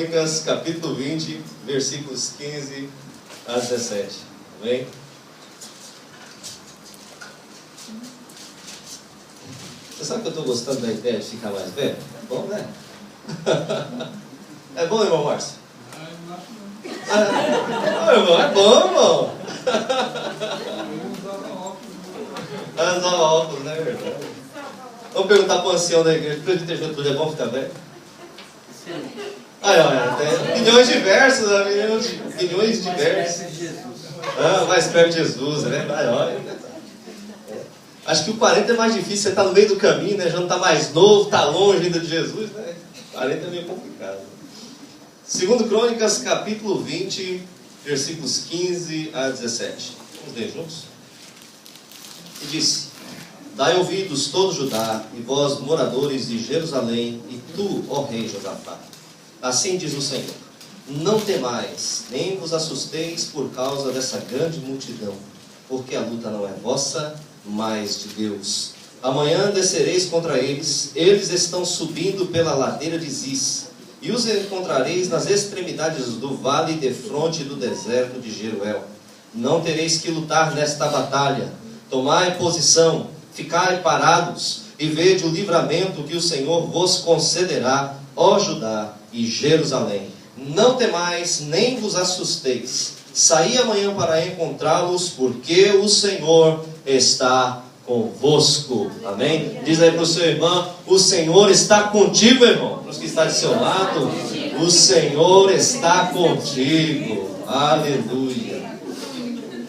Crônicas, capítulo 20, versículos 15 a 17. Amém? Você sabe que eu estou gostando da ideia de ficar mais velho? É bom, né? É bom, irmão Márcio? Irmão, é bom, irmão. Usava óculos, né? Verdade. Vamos perguntar para o ancião da igreja: presbítero, é bom ficar velho? Aí, olha, tem opiniões diversas, opiniões diversas. Mais perto de Jesus, é verdade, olha. Acho que o 40 é mais difícil, você está no meio do caminho, né? Já não está mais novo, está longe ainda de Jesus, né? 40 é meio complicado. 2 Crônicas, capítulo 20, versículos 15 a 17. Vamos ler juntos? E disse: Dai ouvidos todo Judá, e vós, moradores de Jerusalém, e tu, ó rei Josafá. Assim diz o Senhor: Não temais, nem vos assusteis por causa dessa grande multidão, porque a luta não é vossa, mas de Deus. Amanhã descereis contra eles, eles estão subindo pela ladeira de Ziz, e os encontrareis nas extremidades do vale defronte do deserto de Jeruel. Não tereis que lutar nesta batalha. Tomai posição, ficai parados, e vede o livramento que o Senhor vos concederá, ó Judá e Jerusalém. Não temais, nem vos assusteis. Saí amanhã para encontrá-los, porque o Senhor está convosco. Amém? Diz aí para o seu irmão: o Senhor está contigo, irmão. Para os que estão do seu lado, o Senhor está contigo. Aleluia.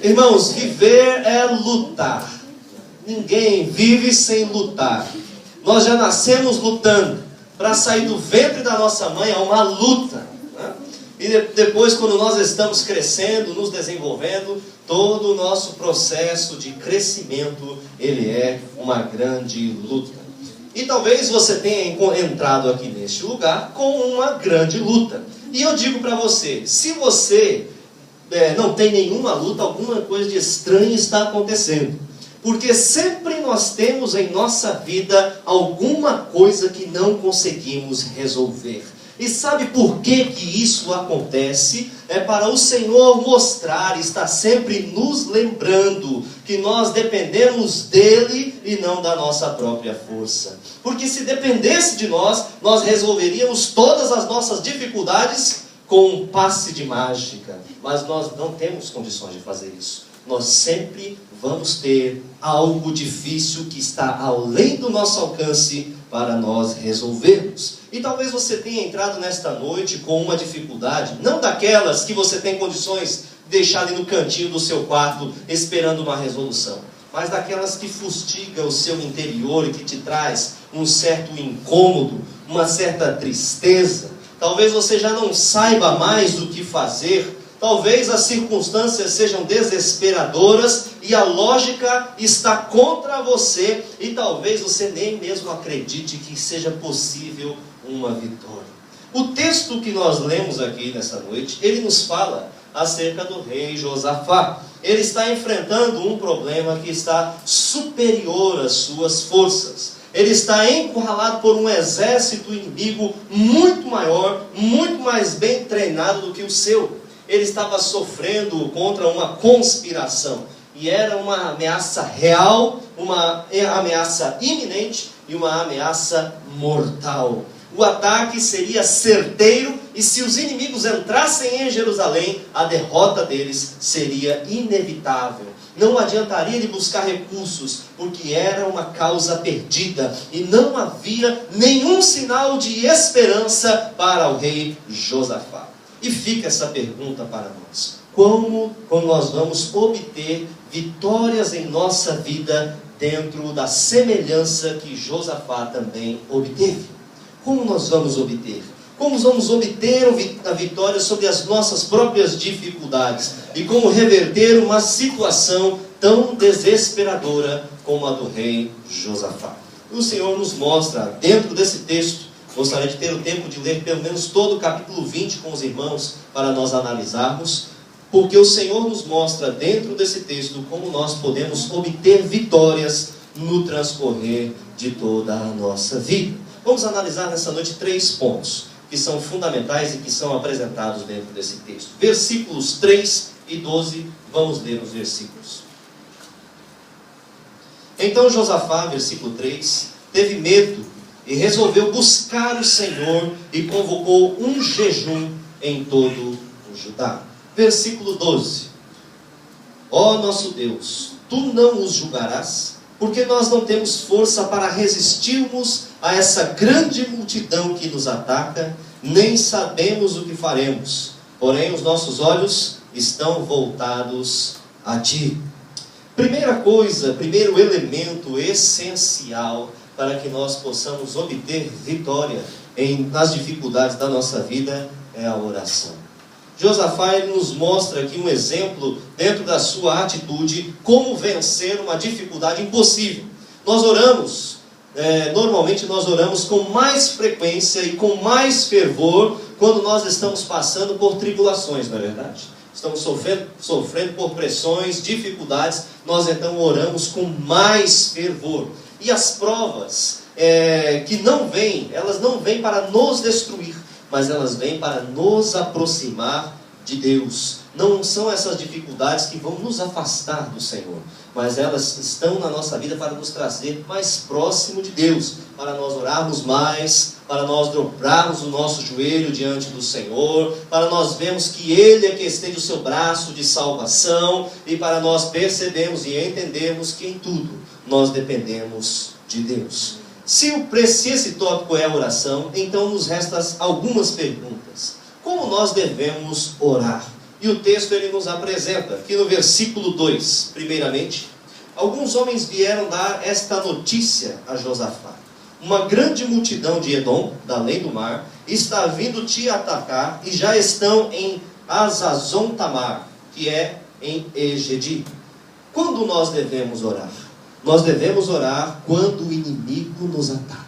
Irmãos, viver é lutar. Ninguém vive sem lutar. Nós já nascemos lutando. Para sair do ventre da nossa mãe é uma luta, né? E depois, quando nós estamos crescendo, nos desenvolvendo, todo o nosso processo de crescimento, ele é uma grande luta. E talvez você tenha entrado aqui neste lugar com uma grande luta. E eu digo para você: se você não tem nenhuma luta, alguma coisa de estranho está acontecendo. Porque sempre nós temos em nossa vida alguma coisa que não conseguimos resolver. E sabe por que isso acontece? É para o Senhor mostrar, está sempre nos lembrando que nós dependemos dEle e não da nossa própria força. Porque se dependesse de nós, nós resolveríamos todas as nossas dificuldades com um passe de mágica. Mas nós não temos condições de fazer isso. Nós sempre vamos ter algo difícil que está além do nosso alcance para nós resolvermos. E talvez você tenha entrado nesta noite com uma dificuldade, não daquelas que você tem condições de deixar ali no cantinho do seu quarto esperando uma resolução, mas daquelas que fustiga o seu interior e que te traz um certo incômodo, uma certa tristeza. Talvez você já não saiba mais o que fazer. Talvez as circunstâncias sejam desesperadoras e a lógica está contra você, e talvez você nem mesmo acredite que seja possível uma vitória. O texto que nós lemos aqui nessa noite, ele nos fala acerca do rei Josafá. Ele está enfrentando um problema que está superior às suas forças. Ele está encurralado por um exército inimigo muito maior, muito mais bem treinado do que o seu. Ele estava sofrendo contra uma conspiração. E era uma ameaça real, uma ameaça iminente e uma ameaça mortal. O ataque seria certeiro, e se os inimigos entrassem em Jerusalém, a derrota deles seria inevitável. Não adiantaria ele buscar recursos, porque era uma causa perdida, e não havia nenhum sinal de esperança para o rei Josafá. E fica essa pergunta para nós: como nós vamos obter vitórias em nossa vida dentro da semelhança que Josafá também obteve? Como nós vamos obter? Como vamos obter a vitória sobre as nossas próprias dificuldades? E como reverter uma situação tão desesperadora como a do rei Josafá? O Senhor nos mostra dentro desse texto. Gostaria de ter o tempo de ler pelo menos todo o capítulo 20 com os irmãos para nós analisarmos, porque o Senhor nos mostra dentro desse texto como nós podemos obter vitórias no transcorrer de toda a nossa vida. Vamos analisar nessa noite 3 pontos. que são fundamentais e que são apresentados dentro desse texto. Versículos 3 e 12, vamos ler os versículos. Então Josafá, versículo 3, teve medo e resolveu buscar o Senhor e convocou um jejum em todo o Judá. Versículo 12. Ó nosso Deus, tu não os julgarás, porque nós não temos força para resistirmos a essa grande multidão que nos ataca, nem sabemos o que faremos. Porém, os nossos olhos estão voltados a ti. Primeira coisa, primeiro elemento essencial para que nós possamos obter vitória nas dificuldades da nossa vida é a oração. Josafá ele nos mostra aqui um exemplo dentro da sua atitude, como vencer uma dificuldade impossível. Nós oramos, normalmente nós oramos com mais frequência e com mais fervor quando nós estamos passando por tribulações, não é verdade? Estamos sofrendo por pressões, dificuldades, nós então oramos com mais fervor. E as provas que não vêm, elas não vêm para nos destruir, mas elas vêm para nos aproximar de Deus. Não são essas dificuldades que vão nos afastar do Senhor, mas elas estão na nossa vida para nos trazer mais próximo de Deus, para nós orarmos mais, para nós dobrarmos o nosso joelho diante do Senhor, para nós vermos que Ele é que estende o seu braço de salvação, e para nós percebermos e entendermos que em tudo nós dependemos de Deus. Se esse tópico é a oração, então nos restam algumas perguntas. Como nós devemos orar? E o texto ele nos apresenta, aqui no versículo 2, primeiramente, alguns homens vieram dar esta notícia a Josafá. Uma grande multidão de Edom, da além do mar, está vindo te atacar e já estão em Hazazon-Tamar, que é em Engedi. Quando nós devemos orar? Nós devemos orar quando o inimigo nos ataca.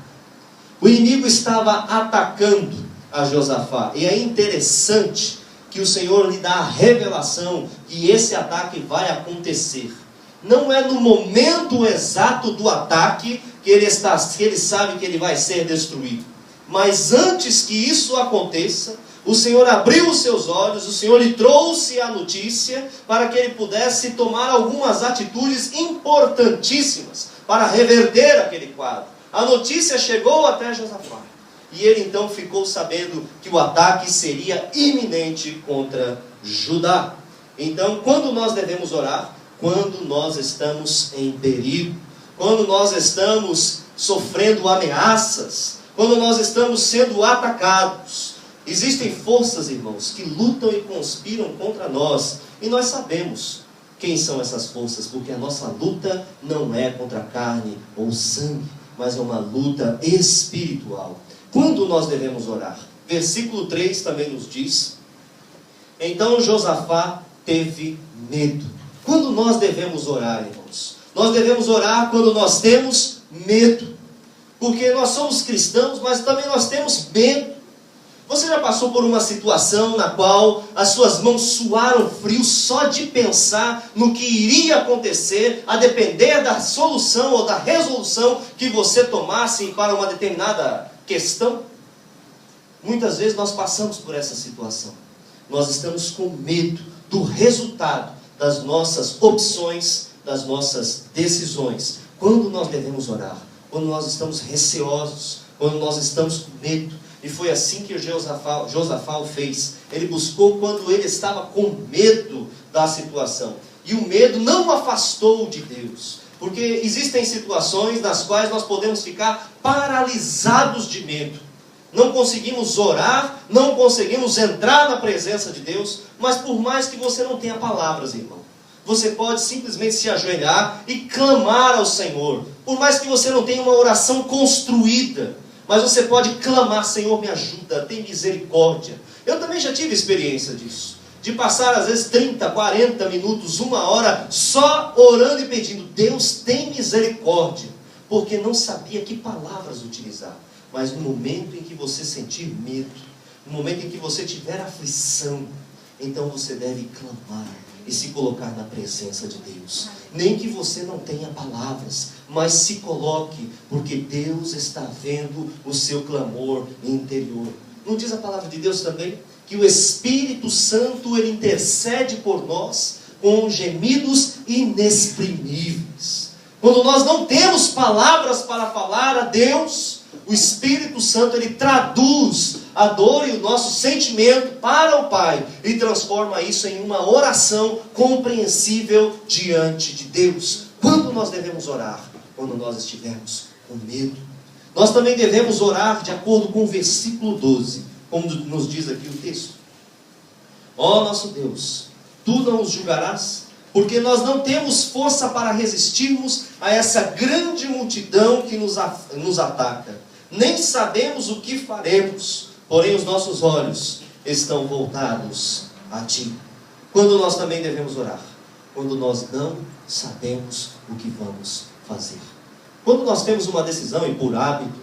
O inimigo estava atacando a Josafá. E é interessante que o Senhor lhe dá a revelação que esse ataque vai acontecer. Não é no momento exato do ataque que ele sabe que ele vai ser destruído. Mas antes que isso aconteça, o Senhor abriu os seus olhos, o Senhor lhe trouxe a notícia para que ele pudesse tomar algumas atitudes importantíssimas para reverter aquele quadro. A notícia chegou até Josafá. E ele então ficou sabendo que o ataque seria iminente contra Judá. Então, quando nós devemos orar? Quando nós estamos em perigo, quando nós estamos sofrendo ameaças, quando nós estamos sendo atacados. Existem forças, irmãos, que lutam e conspiram contra nós. E nós sabemos quem são essas forças, porque a nossa luta não é contra carne ou sangue, mas é uma luta espiritual. Quando nós devemos orar? Versículo 3 também nos diz: então Josafá teve medo. Quando nós devemos orar, irmãos? Nós devemos orar quando nós temos medo. Porque nós somos cristãos, mas também nós temos medo. Você já passou por uma situação na qual as suas mãos suaram frio só de pensar no que iria acontecer, a depender da solução ou da resolução que você tomasse para uma determinada questão? Muitas vezes nós passamos por essa situação. Nós estamos com medo do resultado das nossas opções, das nossas decisões. Quando nós devemos orar? Quando nós estamos receosos, quando nós estamos com medo. E foi assim que Josafá o fez. Ele buscou quando ele estava com medo da situação. E o medo não o afastou de Deus. Porque existem situações nas quais nós podemos ficar paralisados de medo. Não conseguimos orar, não conseguimos entrar na presença de Deus. Mas por mais que você não tenha palavras, irmão, você pode simplesmente se ajoelhar e clamar ao Senhor. Por mais que você não tenha uma oração construída, mas você pode clamar: Senhor, me ajuda, tem misericórdia. Eu também já tive experiência disso. De passar às vezes 30, 40 minutos, 1 hora, só orando e pedindo: Deus, tem misericórdia. Porque não sabia que palavras utilizar. Mas no momento em que você sentir medo, no momento em que você tiver aflição, então você deve clamar e se colocar na presença de Deus. Nem que você não tenha palavras, mas se coloque, porque Deus está vendo o seu clamor interior. não diz a palavra de Deus também? Que o Espírito Santo, ele intercede por nós com gemidos inexprimíveis. Quando nós não temos palavras para falar a Deus, o Espírito Santo, ele traduz a dor e o nosso sentimento para o Pai e transforma isso em uma oração compreensível diante de Deus. Quando nós devemos orar? Quando nós estivermos com medo. Nós também devemos orar de acordo com o versículo 12, como nos diz aqui o texto. Ó nosso Deus, Tu não os julgarás, porque nós não temos força para resistirmos a essa grande multidão que nos ataca. Nem sabemos o que faremos, porém os nossos olhos estão voltados a Ti. Quando nós também devemos orar? Quando nós não sabemos o que vamos fazer. Quando nós temos uma decisão e por hábito,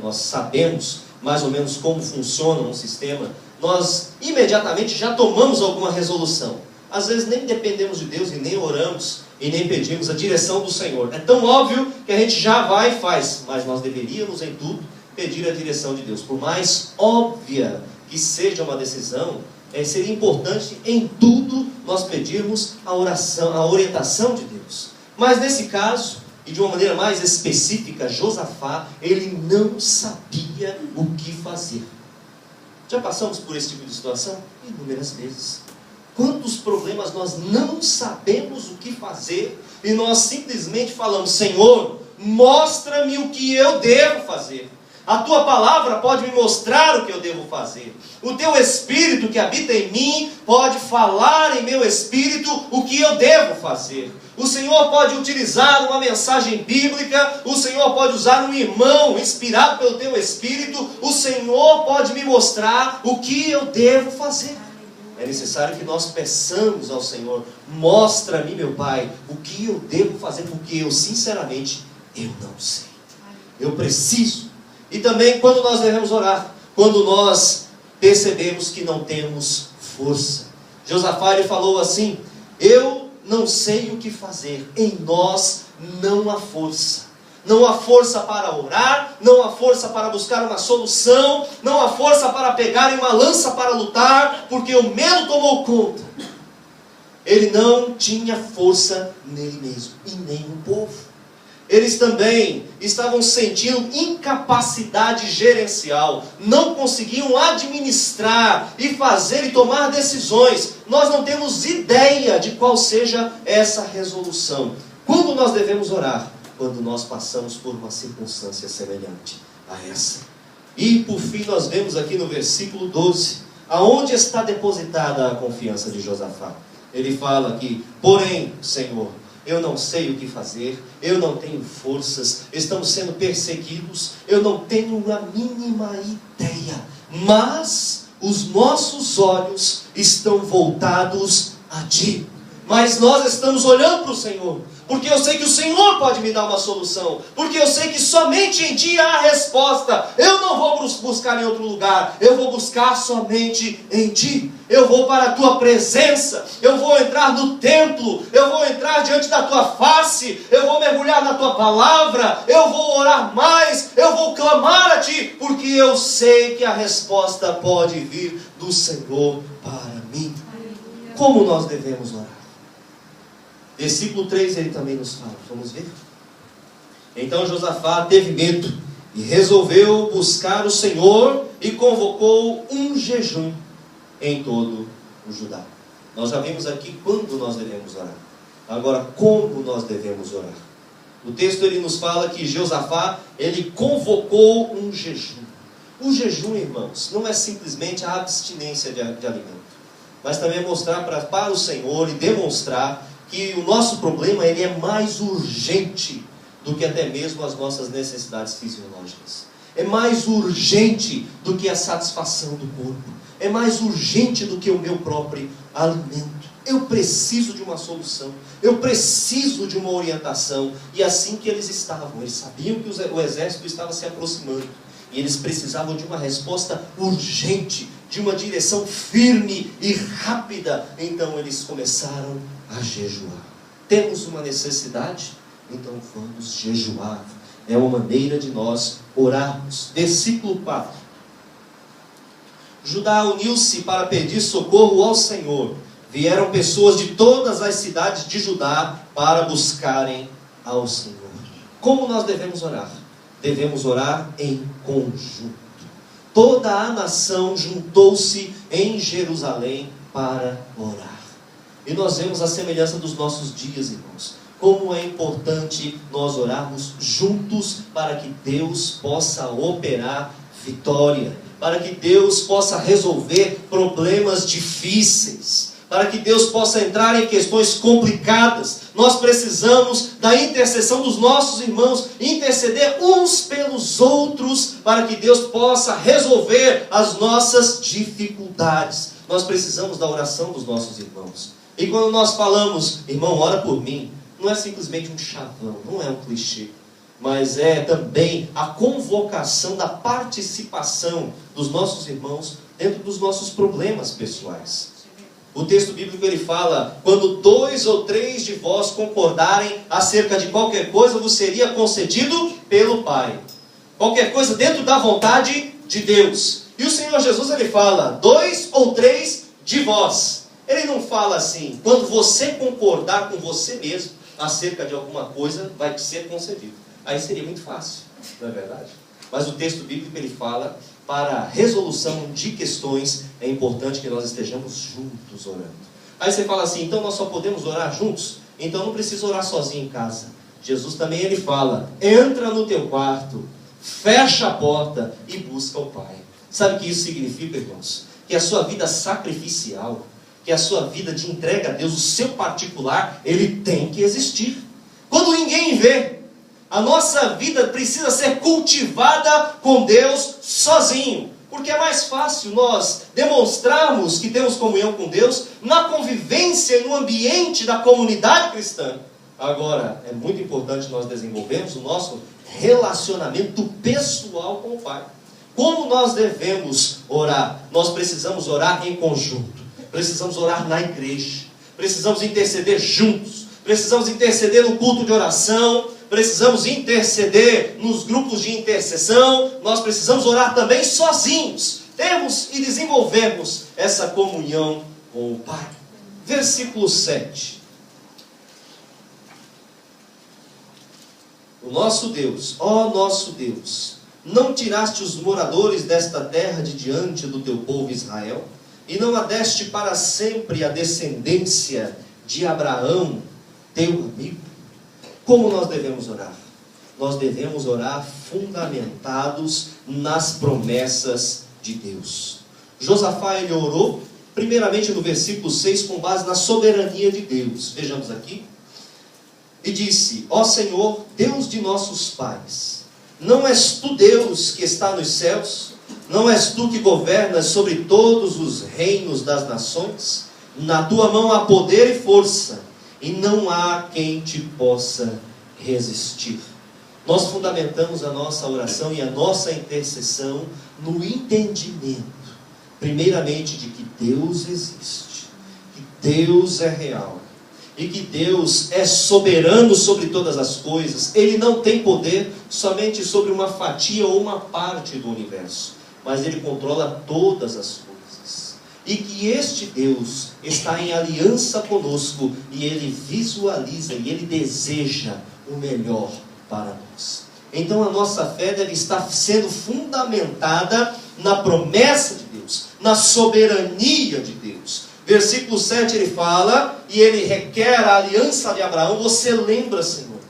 nós sabemos mais ou menos como funciona um sistema, nós imediatamente já tomamos alguma resolução. Às vezes nem dependemos de Deus e nem oramos e nem pedimos a direção do Senhor. É tão óbvio que a gente já vai e faz, mas nós deveríamos em tudo pedir a direção de Deus. Por mais óbvia que seja uma decisão, seria importante em tudo nós pedirmos a oração, a orientação de Deus. Mas nesse caso, e de uma maneira mais específica, Josafá, ele não sabia o que fazer. Já passamos por esse tipo de situação? Inúmeras vezes. Quantos problemas nós não sabemos o que fazer e nós simplesmente falamos: Senhor, mostra-me o que eu devo fazer. A Tua palavra pode me mostrar o que eu devo fazer. O Teu Espírito que habita em mim pode falar em meu espírito o que eu devo fazer. O Senhor pode utilizar uma mensagem bíblica, o Senhor pode usar um irmão inspirado pelo Teu Espírito, o Senhor pode me mostrar o que eu devo fazer. É necessário que nós peçamos ao Senhor: mostra-me, meu Pai, o que eu devo fazer, porque eu, sinceramente, eu não sei. Eu preciso. E também quando nós devemos orar, quando nós percebemos que não temos força. Josafá, ele falou assim: eu não sei o que fazer, em nós não há força. Não há força para orar, não há força para buscar uma solução, não há força para pegar em uma lança para lutar, porque o medo tomou conta. Ele não tinha força nele mesmo, e nem no povo. Eles também estavam sentindo incapacidade gerencial, não conseguiam administrar e fazer e tomar decisões. Nós não temos ideia de qual seja essa resolução. Quando nós devemos orar? Quando nós passamos por uma circunstância semelhante a essa. E por fim nós vemos aqui no versículo 12, aonde está depositada a confiança de Josafá. Ele fala aqui: porém, Senhor, eu não sei o que fazer, eu não tenho forças, estamos sendo perseguidos, eu não tenho a mínima ideia, mas os nossos olhos estão voltados a Ti. Mas nós estamos olhando para o Senhor, porque eu sei que o Senhor pode me dar uma solução, porque eu sei que somente em Ti há a resposta. Eu não vou buscar em outro lugar, eu vou buscar somente em Ti. Eu vou para a Tua presença, eu vou entrar no templo, eu vou entrar diante da Tua face, eu vou mergulhar na Tua palavra, eu vou orar mais, eu vou clamar a Ti, porque eu sei que a resposta pode vir do Senhor para mim. Como nós devemos orar? Versículo 3 ele também nos fala, vamos ver? Então Josafá teve medo e resolveu buscar o Senhor e convocou um jejum em todo o Judá. Nós já vimos aqui quando nós devemos orar. Agora, como nós devemos orar? O texto ele nos fala que Josafá, ele convocou um jejum. O jejum, irmãos, não é simplesmente a abstinência de alimento, mas também é mostrar para o Senhor e demonstrar que o nosso problema ele é mais urgente do que até mesmo as nossas necessidades fisiológicas. É mais urgente do que a satisfação do corpo. É mais urgente do que o meu próprio alimento. Eu preciso de uma solução. Eu preciso de uma orientação. E assim que eles estavam, eles sabiam que o exército estava se aproximando. E eles precisavam de uma resposta urgente, de uma direção firme e rápida. Então eles começaram a jejuar. Temos uma necessidade? Então vamos jejuar. É uma maneira de nós orarmos. Versículo 4. Judá uniu-se para pedir socorro ao Senhor. Vieram pessoas de todas as cidades de Judá para buscarem ao Senhor. Como nós devemos orar? Devemos orar em conjunto. Toda a nação juntou-se em Jerusalém para orar. E nós vemos a semelhança dos nossos dias, irmãos. Como é importante nós orarmos juntos para que Deus possa operar vitória, para que Deus possa resolver problemas difíceis, para que Deus possa entrar em questões complicadas. Nós precisamos da intercessão dos nossos irmãos, interceder uns pelos outros, para que Deus possa resolver as nossas dificuldades. Nós precisamos da oração dos nossos irmãos. E quando nós falamos, irmão, ora por mim, não é simplesmente um chavão, não é um clichê, mas é também a convocação da participação dos nossos irmãos dentro dos nossos problemas pessoais. O texto bíblico ele fala: quando 2 ou 3 de vós concordarem acerca de qualquer coisa, vos seria concedido pelo Pai. Qualquer coisa dentro da vontade de Deus. E o Senhor Jesus ele fala: 2 ou 3 de vós. Ele não fala assim: quando você concordar com você mesmo acerca de alguma coisa, vai te ser concedido. Aí seria muito fácil, não é verdade? Mas o texto bíblico ele fala: para a resolução de questões, é importante que nós estejamos juntos orando. Aí você fala assim: então nós só podemos orar juntos? Então não precisa orar sozinho em casa. Jesus também ele fala: entra no teu quarto, fecha a porta e busca o Pai. Sabe o que isso significa, irmãos? Que a sua vida sacrificial, que a sua vida de entrega a Deus, o seu particular, ele tem que existir. Quando ninguém vê, a nossa vida precisa ser cultivada com Deus sozinho. Porque é mais fácil nós demonstrarmos que temos comunhão com Deus na convivência e no ambiente da comunidade cristã. Agora, é muito importante nós desenvolvermos o nosso relacionamento pessoal com o Pai. Como nós devemos orar? Nós precisamos orar em conjunto. Precisamos orar na igreja. Precisamos interceder juntos. Precisamos interceder no culto de oração. Precisamos interceder nos grupos de intercessão. Nós precisamos orar também sozinhos. Temos e desenvolvemos essa comunhão com o Pai. Versículo 7. O nosso Deus, ó nosso Deus, não tiraste os moradores desta terra de diante do teu povo Israel, e não a deste para sempre a descendência de Abraão, teu amigo? Como nós devemos orar? Nós devemos orar fundamentados nas promessas de Deus. Josafá ele orou, primeiramente no versículo 6, com base na soberania de Deus. Vejamos aqui. E disse: ó Senhor, Deus de nossos pais, não és tu Deus que está nos céus? Não és tu que governas sobre todos os reinos das nações? Na tua mão há poder e força, e não há quem te possa resistir. Nós fundamentamos a nossa oração e a nossa intercessão no entendimento, primeiramente, de que Deus existe, que Deus é real, e que Deus é soberano sobre todas as coisas. Ele não tem poder somente sobre uma fatia ou uma parte do universo, mas Ele controla todas as coisas. E que este Deus está em aliança conosco, e Ele visualiza e Ele deseja o melhor para nós. Então a nossa fé deve estar sendo fundamentada na promessa de Deus, na soberania de Deus. Versículo 7 ele fala, e ele requer a aliança de Abraão. Você lembra, Senhor?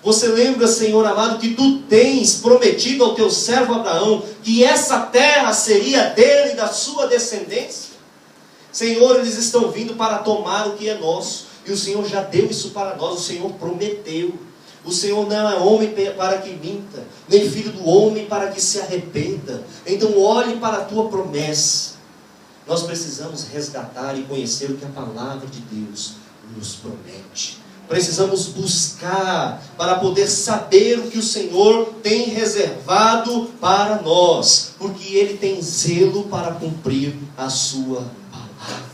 Você lembra, Senhor amado, que tu tens prometido ao teu servo Abraão que essa terra seria dele e da sua descendência? Senhor, eles estão vindo para tomar o que é nosso, e o Senhor já deu isso para nós. O Senhor prometeu. O Senhor não é homem para que minta, nem filho do homem para que se arrependa. Então olhe para a tua promessa. Nós precisamos resgatar e conhecer o que a palavra de Deus nos promete. Precisamos buscar para poder saber o que o Senhor tem reservado para nós, porque Ele tem zelo para cumprir a sua palavra.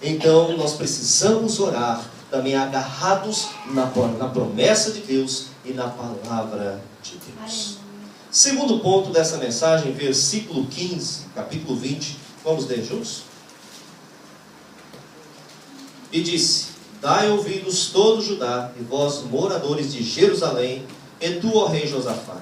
Então nós precisamos orar também agarrados na promessa de Deus e na palavra de Deus. Segundo ponto dessa mensagem, versículo 15, capítulo 20. Vamos ler juntos? E disse: dai ouvidos todo Judá, e vós moradores de Jerusalém, e tu, ó rei Josafá.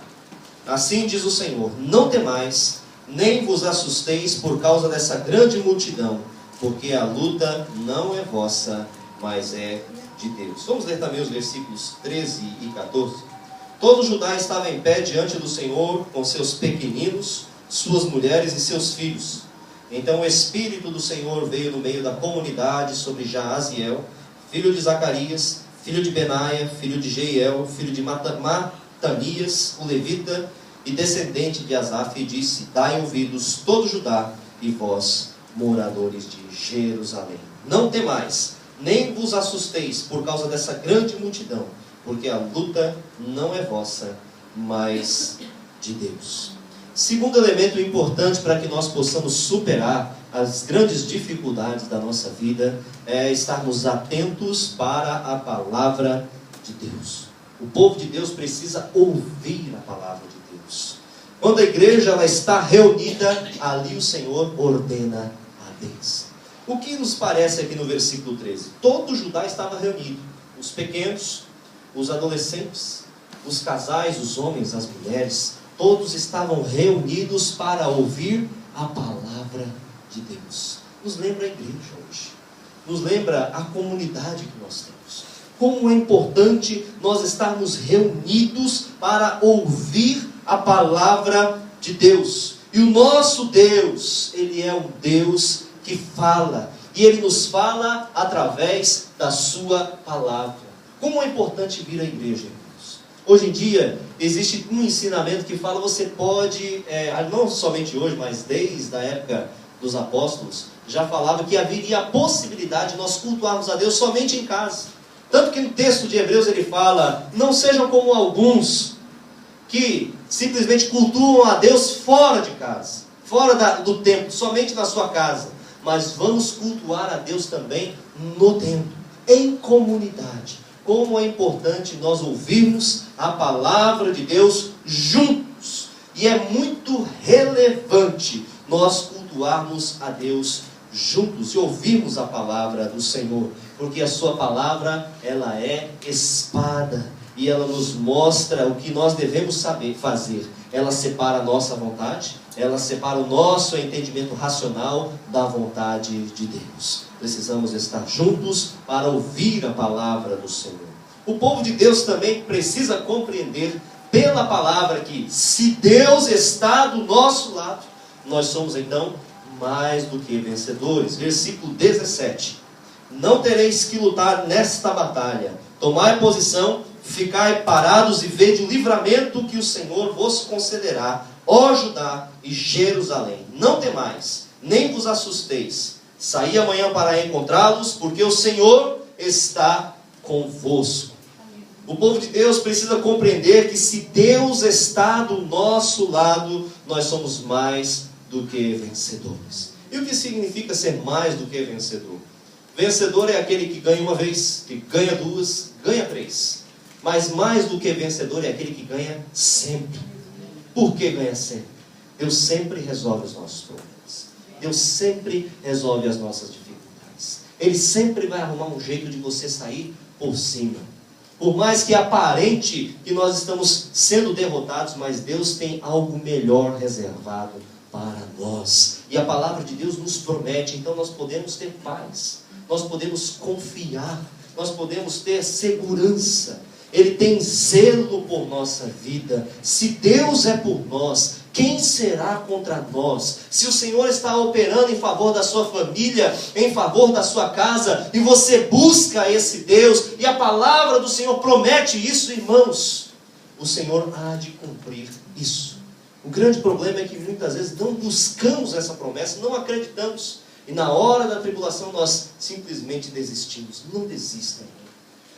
Assim diz o Senhor: não temais, nem vos assusteis por causa dessa grande multidão, porque a luta não é vossa, mas é de Deus. Vamos ler também os versículos 13 e 14. Todo Judá estava em pé diante do Senhor, com seus pequeninos, suas mulheres e seus filhos. Então o Espírito do Senhor veio no meio da comunidade sobre Jaaziel, filho de Zacarias, filho de Benaia, filho de Jeiel, filho de Matanias, o levita e descendente de Asaf, e disse: dai ouvidos todo Judá, e vós, moradores de Jerusalém. Não temais, nem vos assusteis por causa dessa grande multidão, porque a luta não é vossa, mas de Deus. Segundo elemento importante para que nós possamos superar as grandes dificuldades da nossa vida é estarmos atentos para a palavra de Deus. O povo de Deus precisa ouvir a palavra de Deus. Quando a igreja ela está reunida, ali o Senhor ordena a Deus. O que nos parece aqui no versículo 13? Todo Judá estava reunido. Os pequenos, os adolescentes, os casais, os homens, as mulheres, todos estavam reunidos para ouvir a palavra de Deus. Nos lembra a igreja hoje. Nos lembra a comunidade que nós temos. Como é importante nós estarmos reunidos para ouvir a palavra de Deus. E o nosso Deus, Ele é um Deus que fala. E Ele nos fala através da sua palavra. Como é importante vir à igreja, irmãos. Hoje em dia, existe um ensinamento que fala, você pode, não somente hoje, mas desde a época dos apóstolos, já falava que haveria a possibilidade de nós cultuarmos a Deus somente em casa. Tanto que no texto de Hebreus ele fala: não sejam como alguns que simplesmente cultuam a Deus fora de casa, fora do templo, somente na sua casa. Mas vamos cultuar a Deus também no templo, em comunidade. Como é importante nós ouvirmos a palavra de Deus juntos. E é muito relevante nós cultuarmos a Deus juntos e ouvirmos a palavra do Senhor. Porque a sua palavra, ela é espada. E ela nos mostra o que nós devemos saber fazer. Ela separa a nossa vontade, ela separa o nosso entendimento racional da vontade de Deus. Precisamos estar juntos para ouvir a palavra do Senhor. O povo de Deus também precisa compreender pela palavra que, se Deus está do nosso lado, nós somos então mais do que vencedores. Versículo 17. Não tereis que lutar nesta batalha. Tomai posição, ficai parados e vede o livramento que o Senhor vos concederá, ó Judá e Jerusalém. Não temais, nem vos assusteis. Saí amanhã para encontrá-los, porque o Senhor está convosco. O povo de Deus precisa compreender que se Deus está do nosso lado, nós somos mais do que vencedores. E o que significa ser mais do que vencedor? Vencedor é aquele que ganha uma vez, que ganha duas, ganha três. Mas mais do que vencedor é aquele que ganha sempre. Por que ganha sempre? Deus sempre resolve os nossos problemas. Deus sempre resolve as nossas dificuldades. Ele sempre vai arrumar um jeito de você sair por cima. Por mais que aparente que nós estamos sendo derrotados, mas Deus tem algo melhor reservado para nós. E a palavra de Deus nos promete, então nós podemos ter paz. Nós podemos confiar. Nós podemos ter segurança. Ele tem zelo por nossa vida. Se Deus é por nós, quem será contra nós? Se o Senhor está operando em favor da sua família, em favor da sua casa, e você busca esse Deus, e a palavra do Senhor promete isso, irmãos, o Senhor há de cumprir isso. O grande problema é que muitas vezes não buscamos essa promessa, não acreditamos, e na hora da tribulação nós simplesmente desistimos. Não desista, irmão.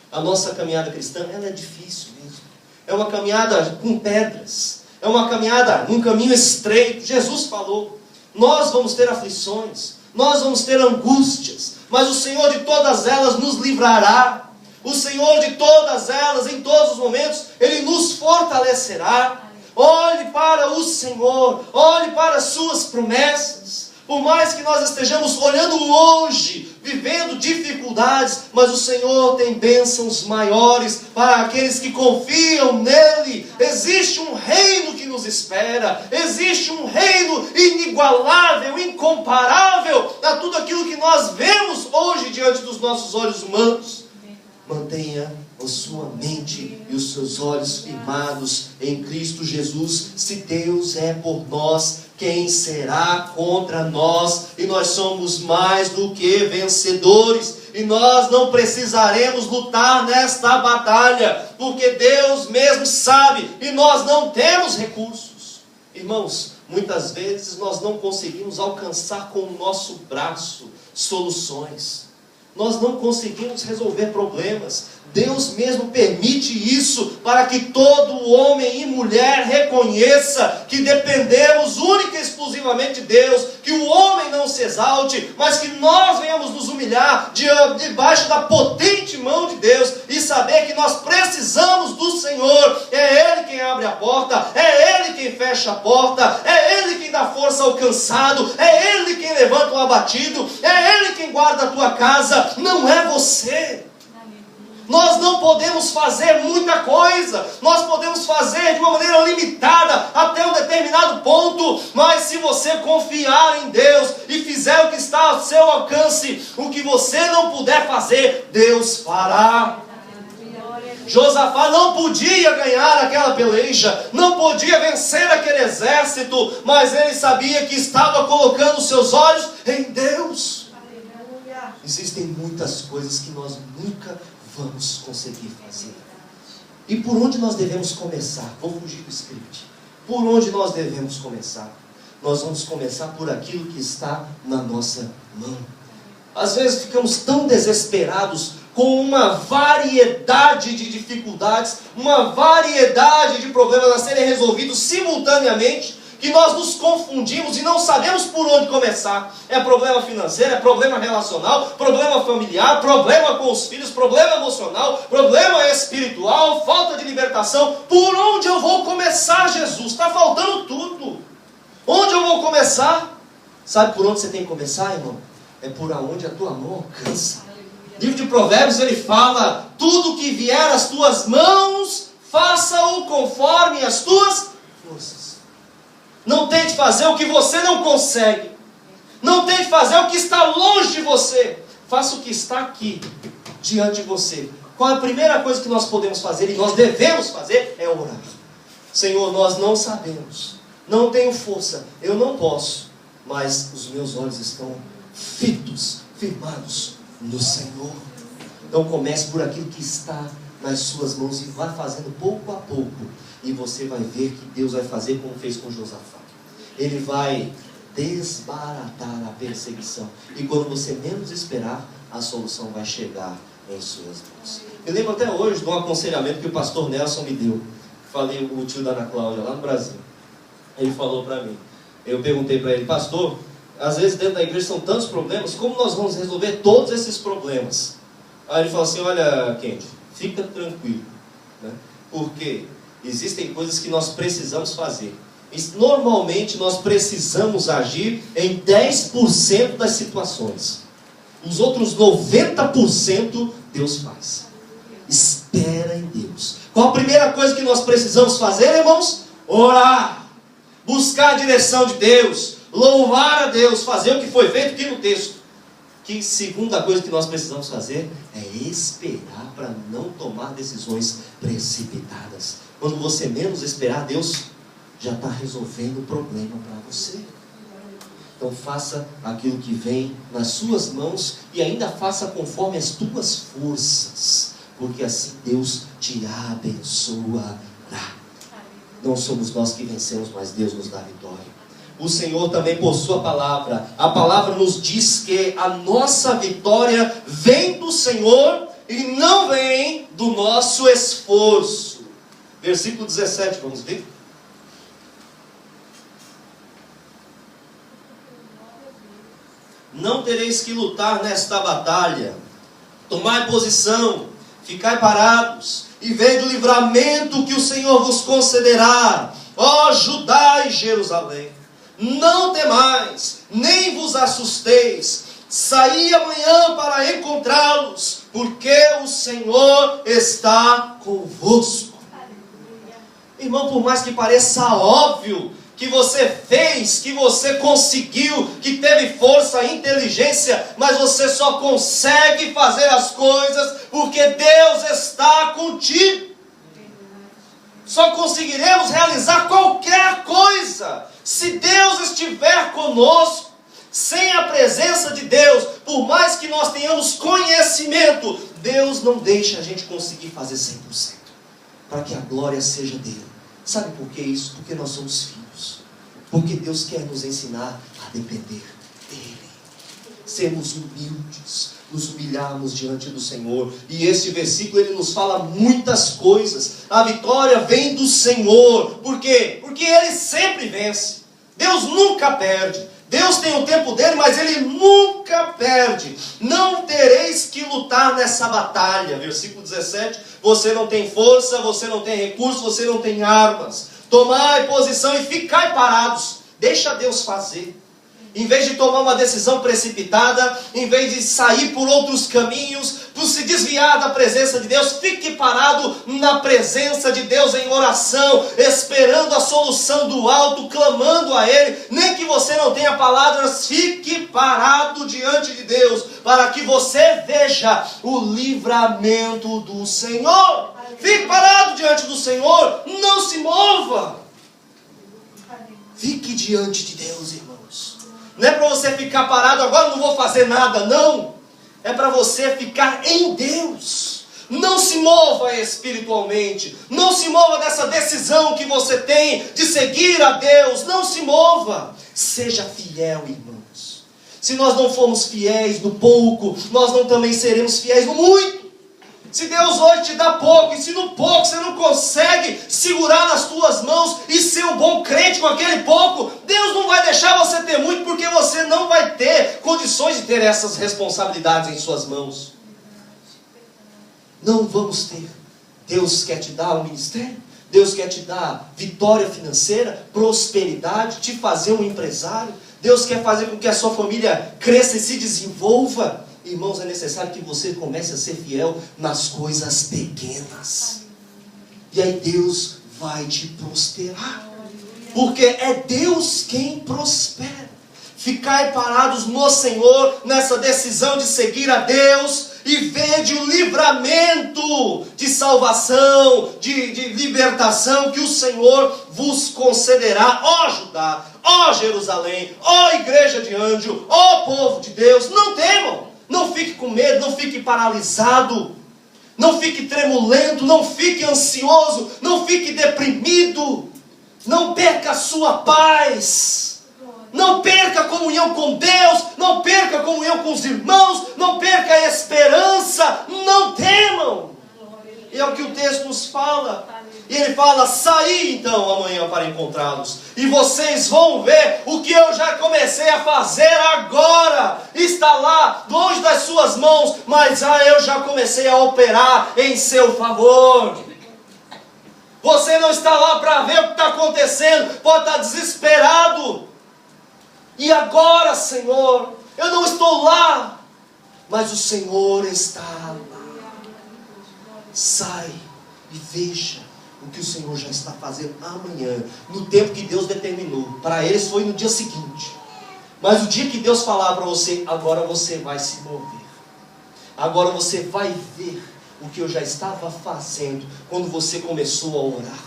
A nossa caminhada cristã, ela é difícil mesmo. É uma caminhada com pedras. É uma caminhada num caminho estreito. Jesus falou, nós vamos ter aflições, nós vamos ter angústias, mas o Senhor de todas elas nos livrará. O Senhor de todas elas, em todos os momentos, Ele nos fortalecerá. olhe para o Senhor, olhe para as suas promessas. Por mais que nós estejamos olhando longe, vivendo dificuldades, mas o Senhor tem bênçãos maiores para aqueles que confiam nele. Existe um reino que nos espera, existe um reino inigualável, incomparável a tudo aquilo que nós vemos hoje diante dos nossos olhos humanos. Mantenha a sua mente e os seus olhos firmados em Cristo Jesus. Se Deus é por nós, quem será contra nós? E nós somos mais do que vencedores. E nós não precisaremos lutar nesta batalha, porque Deus mesmo sabe, e nós não temos recursos. Irmãos, muitas vezes nós não conseguimos alcançar com o nosso braço soluções. Nós não conseguimos resolver problemas. Deus mesmo permite isso para que todo homem e mulher reconheça que dependemos única e exclusivamente de Deus, que o homem não se exalte, mas que nós venhamos nos humilhar debaixo da potente mão de Deus e saber que nós precisamos do Senhor. É Ele quem abre a porta, é Ele quem fecha a porta, é Ele quem dá força ao cansado, é Ele quem levanta o abatido, é Ele quem guarda a tua casa, não é você. Nós não podemos fazer muita coisa, nós podemos fazer de uma maneira limitada até um determinado ponto, mas se você confiar em Deus e fizer o que está ao seu alcance, o que você não puder fazer, Deus fará. Josafá não podia ganhar aquela peleja, não podia vencer aquele exército, mas ele sabia que estava colocando seus olhos em Deus. Existem muitas coisas que nós nunca vamos conseguir fazer. E por onde nós devemos começar? Vou fugir do script. Por onde nós devemos começar? Nós vamos começar por aquilo que está na nossa mão. Às vezes ficamos tão desesperados com uma variedade de dificuldades, uma variedade de problemas a serem resolvidos simultaneamente, que nós nos confundimos e não sabemos por onde começar. É problema financeiro, é problema relacional, problema familiar, problema com os filhos, problema emocional, problema espiritual, falta de libertação. Por onde eu vou começar, Jesus? Está faltando tudo. Onde eu vou começar? Sabe por onde você tem que começar, irmão? É por onde a tua mão alcança. O livro de Provérbios, ele fala: tudo que vier às tuas mãos, faça-o conforme as tuas forças. Não tente fazer o que você não consegue. Não tente fazer o que está longe de você. Faça o que está aqui, diante de você. Qual é a primeira coisa que nós podemos fazer e nós devemos fazer? É orar. Senhor, nós não sabemos. Não tenho força. Eu não posso. Mas os meus olhos estão fitos, firmados no Senhor. Então comece por aquilo que está nas suas mãos e vá fazendo pouco a pouco. E você vai ver que Deus vai fazer como fez com Josafá. Ele vai desbaratar a perseguição. E quando você menos esperar, a solução vai chegar em suas mãos. Eu lembro até hoje de um aconselhamento que o pastor Nelson me deu. Falei o tio da Ana Cláudia lá no Brasil. Ele falou para mim. Eu perguntei para ele: pastor, às vezes dentro da igreja são tantos problemas, como nós vamos resolver todos esses problemas? Aí ele falou assim: olha, Kendi, fica tranquilo, né? Porque existem coisas que nós precisamos fazer. E normalmente nós precisamos agir em 10% das situações. Os outros 90% Deus faz. Espera em Deus. Qual a primeira coisa que nós precisamos fazer, irmãos? Orar. Buscar a direção de Deus. Louvar a Deus. Fazer o que foi feito aqui no texto. Que segunda coisa que nós precisamos fazer é esperar para não tomar decisões precipitadas. Quando você menos esperar, Deus já está resolvendo o problema para você. Então faça aquilo que vem nas suas mãos e ainda faça conforme as tuas forças, porque assim Deus te abençoará. Não somos nós que vencemos, mas Deus nos dá vitória. O Senhor também, por sua palavra, a palavra nos diz que a nossa vitória vem do Senhor e não vem do nosso esforço. Versículo 17, vamos ver? Não tereis que lutar nesta batalha. Tomai posição, ficai parados, e veja o livramento que o Senhor vos concederá. ó Judá e Jerusalém, não temais, nem vos assusteis, saí amanhã para encontrá-los, porque o Senhor está convosco. Irmão, por mais que pareça óbvio, que você fez, que você conseguiu, que teve força, inteligência, mas você só consegue fazer as coisas porque Deus está contigo. Só conseguiremos realizar qualquer coisa se Deus estiver conosco. Sem a presença de Deus, por mais que nós tenhamos conhecimento, Deus não deixa a gente conseguir fazer 100%, para que a glória seja dele. Sabe por que isso? Porque nós somos filhos. Porque Deus quer nos ensinar a depender dele. Sermos humildes, nos humilharmos diante do Senhor. E esse versículo ele nos fala muitas coisas. A vitória vem do Senhor. Por quê? Porque ele sempre vence. Deus nunca perde. Deus tem o tempo dele, mas ele nunca perde. Não tereis que lutar nessa batalha. Versículo 17. Você não tem força, você não tem recursos, você não tem armas. Tomai posição e ficai parados. Deixa Deus fazer. Em vez de tomar uma decisão precipitada, em vez de sair por outros caminhos, por se desviar da presença de Deus, fique parado na presença de Deus em oração, esperando a solução do alto, clamando a Ele. Nem que você não tenha palavras, fique parado diante de Deus, para que você veja o livramento do Senhor. Fique parado diante do Senhor, não se mova. Fique diante de Deus, irmãos. Não é para você ficar parado, agora não vou fazer nada, não. É para você ficar em Deus. Não se mova espiritualmente. Não se mova dessa decisão que você tem de seguir a Deus. Não se mova. Seja fiel, irmãos. Se nós não formos fiéis no pouco, nós não também seremos fiéis no muito. Se Deus hoje te dá pouco, e se no pouco você não consegue segurar nas tuas mãos e ser um bom crente com aquele pouco, Deus não vai deixar você ter muito, porque você não vai ter condições de ter essas responsabilidades em suas mãos. Não vamos ter. Deus quer te dar um ministério, Deus quer te dar vitória financeira, prosperidade, te fazer um empresário. Deus quer fazer com que a sua família cresça e se desenvolva. Irmãos, é necessário que você comece a ser fiel nas coisas pequenas. E aí Deus vai te prosperar. Porque é Deus quem prospera. Ficai parados no Senhor, nessa decisão de seguir a Deus, e vede o livramento de salvação, de libertação que o Senhor vos concederá, ó Judá, ó Jerusalém, ó igreja de anjo, ó povo de Deus. Não temam. Não fique com medo, não fique paralisado, não fique tremulento, não fique ansioso, não fique deprimido, não perca a sua paz, não perca a comunhão com Deus, não perca a comunhão com os irmãos, não perca a esperança, não temam. E é o que o texto nos fala. E ele fala: saí então amanhã para encontrá-los, e vocês vão ver o que eu já comecei a fazer agora. Está lá, longe das suas mãos, mas eu já comecei a operar em seu favor. Você não está lá para ver o que está acontecendo, pode estar desesperado. E agora, Senhor, eu não estou lá, mas o Senhor está lá. Sai e veja o que o Senhor já está fazendo amanhã, no tempo que Deus determinou. Para eles foi no dia seguinte. Mas o dia que Deus falar para você: agora você vai se mover, agora você vai ver o que eu já estava fazendo, quando você começou a orar,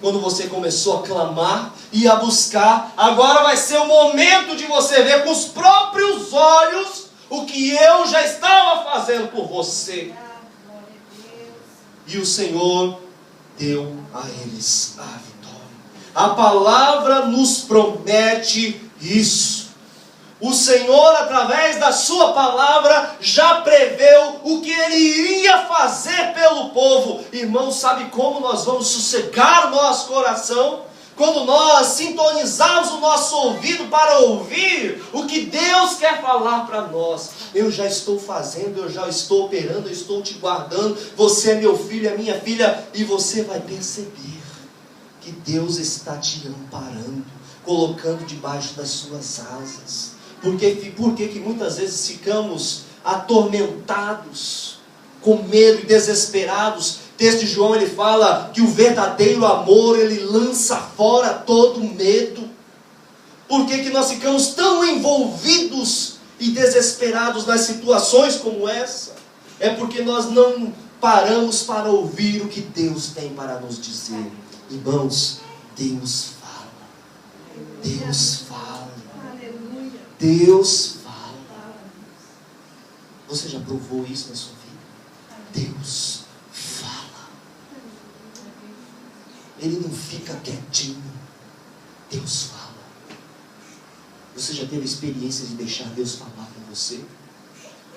quando você começou a clamar e a buscar, agora vai ser o momento de você ver com os próprios olhos o que eu já estava fazendo por você. E o Senhor deu a eles a vitória. A palavra nos promete isso. O Senhor, através da sua palavra, já preveu o que Ele iria fazer pelo povo. Irmãos, sabe como nós vamos sossegar o nosso coração? Quando nós sintonizarmos o nosso ouvido para ouvir o que Deus quer falar para nós. Eu já estou fazendo, eu já estou operando, eu estou te guardando. Você é meu filho, é minha filha. E você vai perceber que que Deus está te amparando, colocando debaixo das suas asas. Por que muitas vezes ficamos atormentados, com medo e desesperados? O texto de João, ele fala que o verdadeiro amor, ele lança fora todo medo. Por que nós ficamos tão envolvidos e desesperados nas situações como essa? É porque nós não paramos para ouvir o que Deus tem para nos dizer. Irmãos, Deus fala. Deus fala. Deus fala. Você já provou isso na sua vida? Deus fala. Ele não fica quietinho. Deus fala. Você já teve a experiência de deixar Deus falar com você?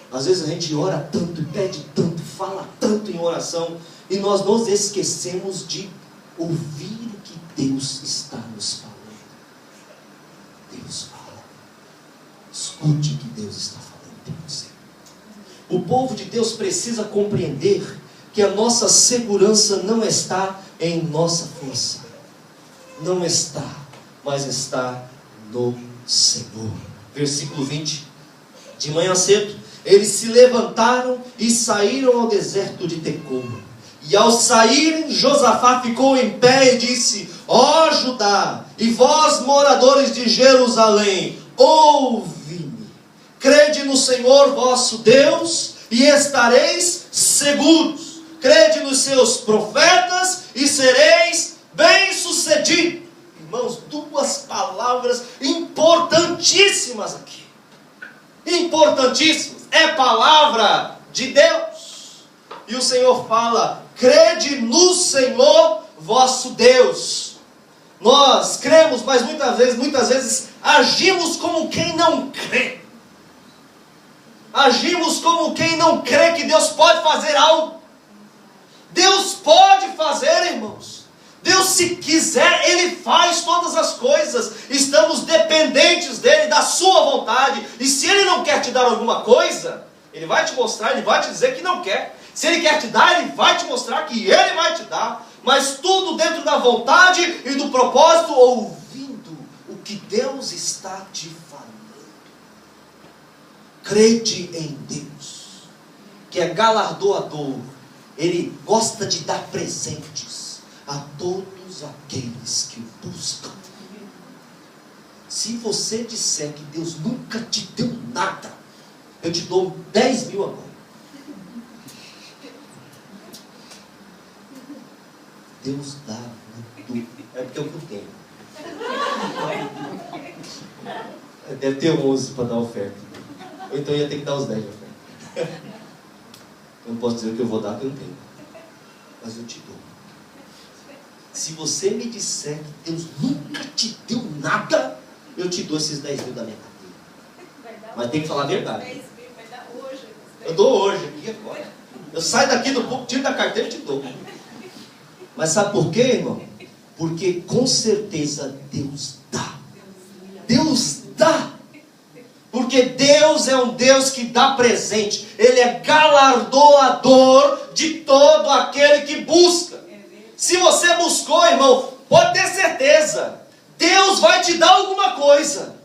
Às vezes a gente ora tanto e pede tanto, fala tanto em oração, e nós nos esquecemos de ouvir o que Deus está nos falando. Deus fala. Escute o que Deus está falando para você. O povo de Deus precisa compreender que a nossa segurança não está em nossa força. Não está, mas está no Senhor. Versículo 20. De manhã cedo, eles se levantaram e saíram ao deserto de Tecoa. E ao saírem, Josafá ficou em pé e disse: ó Judá, e vós moradores de Jerusalém, ouve-me. Crede no Senhor vosso Deus e estareis seguros. Crede nos seus profetas e sereis bem-sucedidos. Irmãos, duas palavras importantíssimas aqui. Importantíssimas. É palavra de Deus. E o Senhor fala: crede no Senhor vosso Deus. Nós cremos, mas muitas vezes agimos como quem não crê. Agimos como quem não crê que Deus pode fazer algo. Deus pode fazer, irmãos. Deus, se quiser, Ele faz todas as coisas. Estamos dependentes dEle, da sua vontade. E se Ele não quer te dar alguma coisa, Ele vai te mostrar, Ele vai te dizer que não quer. Se Ele quer te dar, Ele vai te mostrar que Ele vai te dar. Mas tudo dentro da vontade e do propósito, ouvindo o que Deus está te falando. Crede em Deus, que é galardoador. Ele gosta de dar presentes a todos aqueles que o buscam. Se você disser que Deus nunca te deu nada, eu te dou 10 mil agora. Deus dá muito. É porque é o que eu tenho. Deve ter 11 para dar oferta. Ou então ia ter que dar os 10 de oferta. Eu não posso dizer o que eu vou dar, porque eu não tenho. Mas eu te dou. Se você me disser que Deus nunca te deu nada, eu te dou esses 10 mil da minha carteira. Mas tem que falar a verdade. Eu dou hoje, aqui agora. Eu saio daqui do pouco, tiro da carteira e te dou. Mas sabe por quê, irmão? Porque com certeza Deus dá. Deus dá. Porque Deus é um Deus que dá presente. Ele é galardoador de todo aquele que busca. Se você buscou, irmão, pode ter certeza, Deus vai te dar alguma coisa.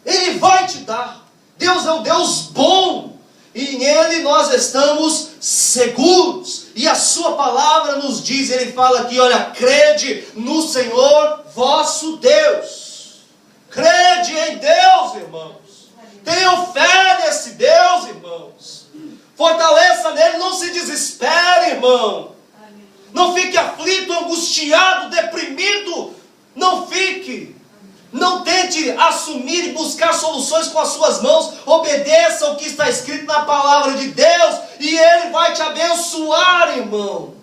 Ele vai te dar. Deus é um Deus bom. E nele nós estamos seguros. E a sua palavra nos diz, ele fala aqui, olha, crede no Senhor vosso Deus. Crede em Deus, irmãos. Tenham fé nesse Deus, irmãos. Fortaleça nele, não se desespere, irmão. Não fique aflito, angustiado, deprimido. Não fique. Não tente assumir e buscar soluções com as suas mãos. Obedeça o que está escrito na palavra de Deus e Ele vai te abençoar, irmão.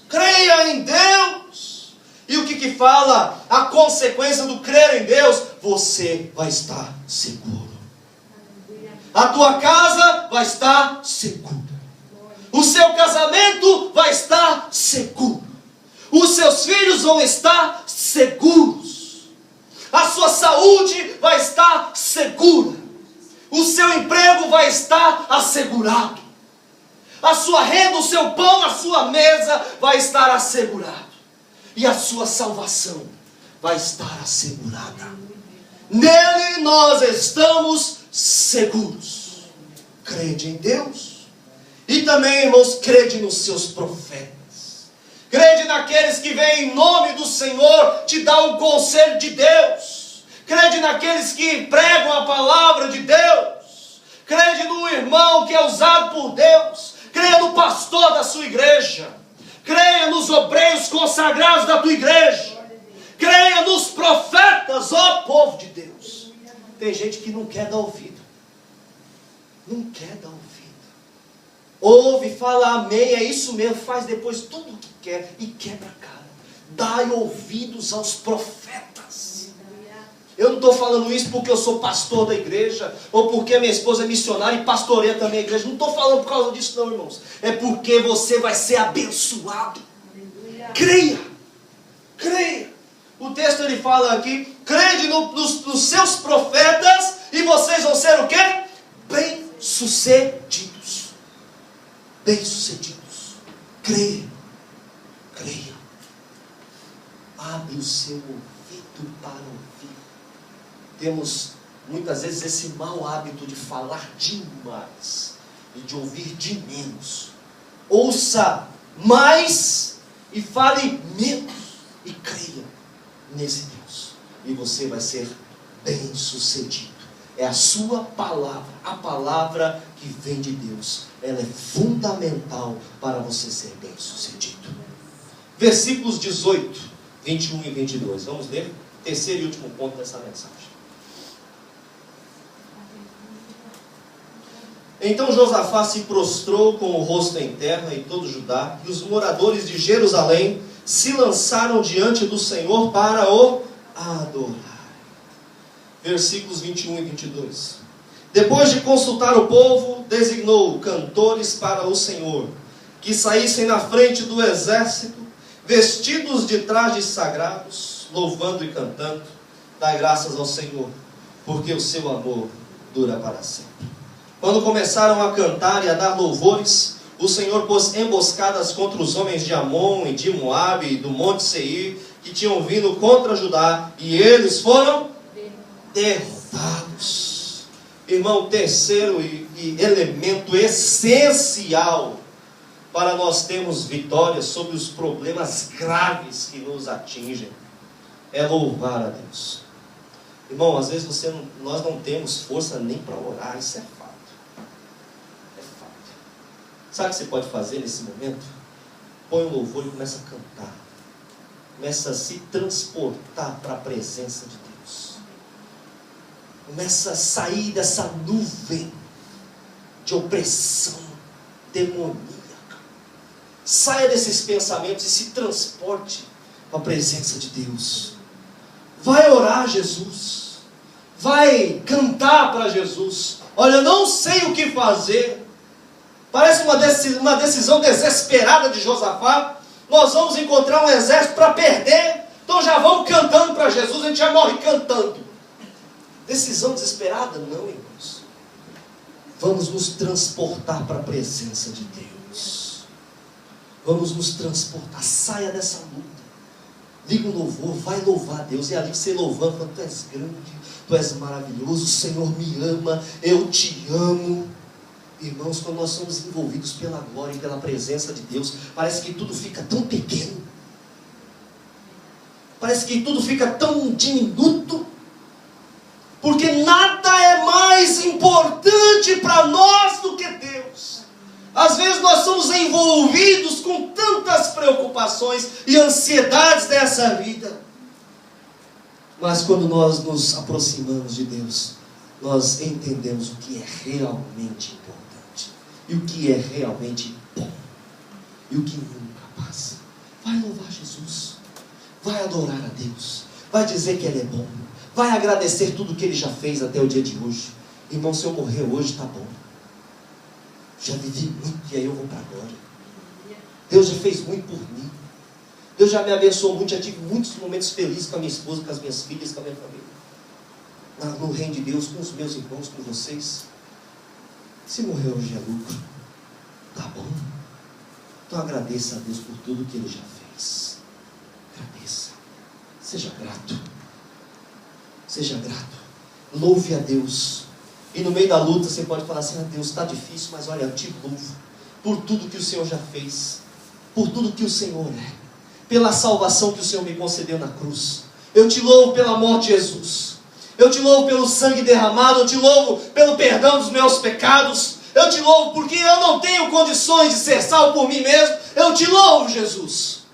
Creia em Deus. E o que fala? A consequência do crer em Deus: você vai estar seguro. A tua casa vai estar segura. O seu casamento vai estar seguro. Os seus filhos vão estar seguros. A sua saúde vai estar segura. O seu emprego vai estar assegurado. A sua renda, o seu pão na sua mesa vai estar assegurado. e a sua salvação vai estar assegurada. Nele nós estamos seguros. Crede em Deus. E também, irmãos, crede nos seus profetas. Crede naqueles que vêm em nome do Senhor te dar um conselho de Deus. Crede naqueles que pregam a palavra de Deus. Crede no irmão que é usado por Deus. Creia no pastor da sua igreja. Creia nos obreiros consagrados da tua igreja. Creia nos profetas, ó povo de Deus. Tem gente que não quer dar ouvido. Não quer dar ouvido. Ouve, fala amém, é isso mesmo, faz depois tudo o que quer e quebra a cara. Dai ouvidos aos profetas. Eu não estou falando isso porque eu sou pastor da igreja, ou porque minha esposa é missionária e pastoreia também a igreja. Não estou falando por causa disso não, irmãos. É porque você vai ser abençoado. Creia. Creia. O texto ele fala aqui, crede nos seus profetas e vocês vão ser o quê? Bem-sucedidos. Bem-sucedidos. Creia. Creia. Abre o seu ouvido para ouvir. Temos muitas vezes esse mau hábito de falar demais e de ouvir de menos. Ouça mais e fale menos e creia nesse Deus. E você vai ser bem-sucedido. É a sua palavra, a palavra que vem de Deus. Ela é fundamental para você ser bem-sucedido. Versículos 18, 21 e 22. Vamos ler? Terceiro e último ponto dessa mensagem. Então Josafá se prostrou com o rosto em terra e todo Judá, e os moradores de Jerusalém se lançaram diante do Senhor para o adorar. Versículos 21 e 22. Depois de consultar o povo, designou cantores para o Senhor, que saíssem na frente do exército, vestidos de trajes sagrados, louvando e cantando. Dai graças ao Senhor, porque o seu amor dura para sempre. Quando começaram a cantar e a dar louvores, o Senhor pôs emboscadas contra os homens de Amon e de Moabe e do monte Seir, que tinham vindo contra Judá, e eles foram derrotados. Irmão, terceiro e elemento essencial para nós termos vitória sobre os problemas graves que nos atingem é louvar a Deus. Irmão, às vezes nós não temos força nem para orar, isso é fato. É fato. Sabe o que você pode fazer nesse momento? Põe um louvor e começa a cantar. Começa a se transportar para a presença de Deus. Começa a sair dessa nuvem de opressão demoníaca. Saia desses pensamentos e se transporte para a presença de Deus. Vai orar a Jesus. Vai cantar para Jesus. Olha, eu não sei o que fazer. Parece uma decisão desesperada de Josafá. Nós vamos encontrar um exército para perder. Então já vamos cantando para Jesus. A gente já morre cantando. Decisão desesperada? Não, irmãos. Vamos nos transportar para a presença de Deus. Vamos nos transportar. Saia dessa luta. Liga um louvor, vai louvar a Deus. E ali você louvando, falando, tu és grande, tu és maravilhoso, o Senhor me ama, eu te amo. Irmãos, quando nós somos envolvidos pela glória e pela presença de Deus, parece que tudo fica tão pequeno. Parece que tudo fica tão diminuto. Porque nada é mais importante para nós do que Deus. Às vezes nós somos envolvidos com tantas preocupações e ansiedades dessa vida. Mas quando nós nos aproximamos de Deus, nós entendemos o que é realmente importante. E o que é realmente bom. E o que nunca passa. Vai louvar Jesus. Vai adorar a Deus. Vai dizer que Ele é bom. Vai agradecer tudo o que Ele já fez até o dia de hoje. Irmão, se eu morrer hoje, está bom. Já vivi muito e aí eu vou para a glória. Deus já fez muito por mim. Deus já me abençoou muito. Já tive muitos momentos felizes com a minha esposa, com as minhas filhas, com a minha família. No reino de Deus, com os meus irmãos, com vocês. Se morrer hoje é lucro. Tá bom. Então agradeça a Deus por tudo que Ele já fez. Agradeça. Seja grato. Seja grato. Louve a Deus. E no meio da luta você pode falar assim: Deus, está difícil, mas olha, eu te louvo por tudo que o Senhor já fez, por tudo que o Senhor é, pela salvação que o Senhor me concedeu na cruz. Eu te louvo pela morte de Jesus. Eu te louvo pelo sangue derramado. Eu te louvo pelo perdão dos meus pecados. Eu te louvo porque eu não tenho condições de ser salvo por mim mesmo. Eu te louvo, Jesus,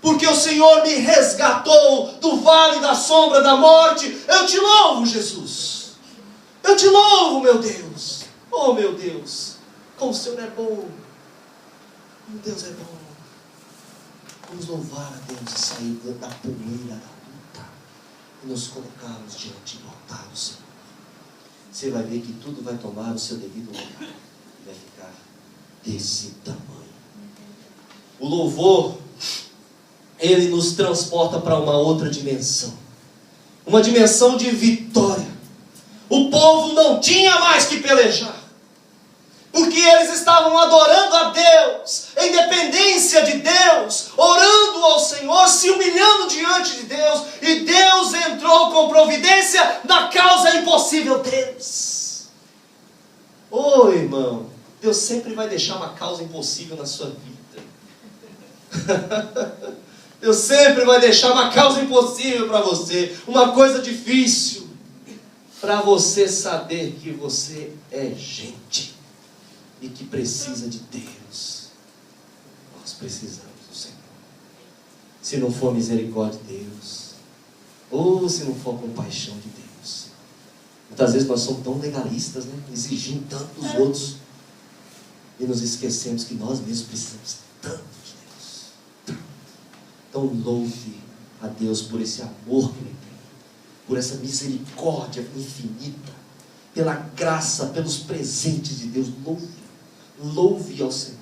porque o Senhor me resgatou do vale da sombra da morte. Eu te louvo, Jesus. Eu te louvo, meu Deus. Oh, meu Deus, como o Senhor é bom. Meu Deus é bom. Vamos louvar a Deus e sair da poeira da luta e nos colocarmos diante do altar do Senhor. Você vai ver que tudo vai tomar o seu devido lugar e vai ficar desse tamanho. O louvor, ele nos transporta para uma outra dimensão, uma dimensão de vitória. O povo não tinha mais que pelejar, porque eles estavam adorando a Deus, em dependência de Deus, orando ao Senhor, se humilhando diante de Deus, e Deus entrou com providência na causa impossível deles. Oh, irmão, Deus sempre vai deixar uma causa impossível na sua vida. Deus sempre vai deixar uma causa impossível para você, uma coisa difícil, para você saber que você é gente e que precisa de Deus. Nós precisamos do Senhor. Se não for misericórdia de Deus, ou se não for compaixão de Deus. Muitas vezes nós somos tão legalistas, né? Exigindo tanto dos outros, e nos esquecemos que nós mesmos precisamos tanto de Deus. Então louve a Deus por esse amor que Ele tem, por essa misericórdia infinita, pela graça, pelos presentes de Deus. Louve ao Senhor.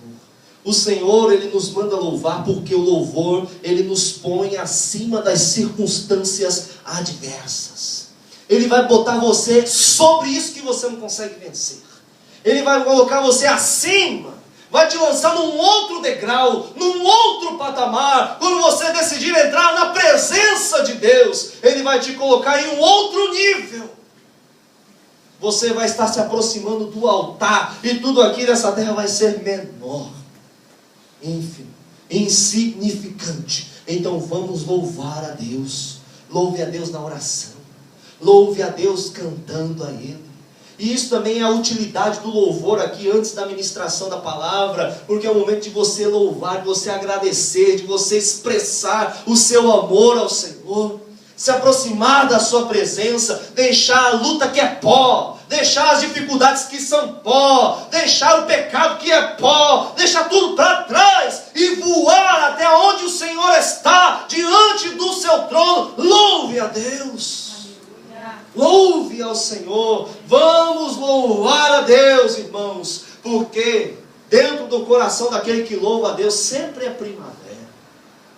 O Senhor, Ele nos manda louvar, porque o louvor, Ele nos põe acima das circunstâncias adversas. Ele vai botar você sobre isso que você não consegue vencer. Ele vai colocar você acima, vai te lançar num outro degrau, num outro patamar. Quando você decidir entrar na presença de Deus, Ele vai te colocar em um outro nível. Você vai estar se aproximando do altar, e tudo aqui nessa terra vai ser menor, ínfimo, insignificante. Então vamos louvar a Deus. Louve a Deus na oração, louve a Deus cantando a Ele. E isso também é a utilidade do louvor aqui antes da ministração da palavra, porque é o momento de você louvar, de você agradecer, de você expressar o seu amor ao Senhor, se aproximar da sua presença, deixar a luta que é pó, deixar as dificuldades que são pó, deixar o pecado que é pó, deixar tudo para trás e voar até onde o Senhor está, diante do seu trono. Louve a Deus. Louve ao Senhor. Vamos louvar a Deus, irmãos, porque dentro do coração daquele que louva a Deus sempre é primavera,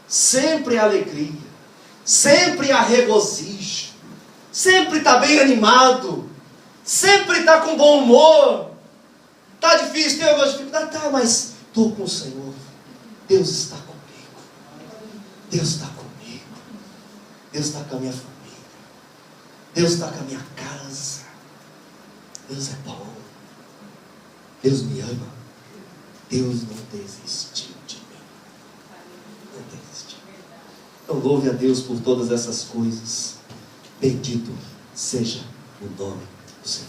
sempre é alegria, sempre há regozijo, sempre está bem animado, sempre está com bom humor. Está difícil, tem algumas dificuldades, tá, mas estou com o Senhor. Deus está comigo, Deus está comigo, Deus está com a minha família, Deus está com a minha casa. Deus é bom. Deus me ama. Deus não desistiu de mim. Não desistiu. Então louve a Deus por todas essas coisas. Bendito seja o nome do Senhor.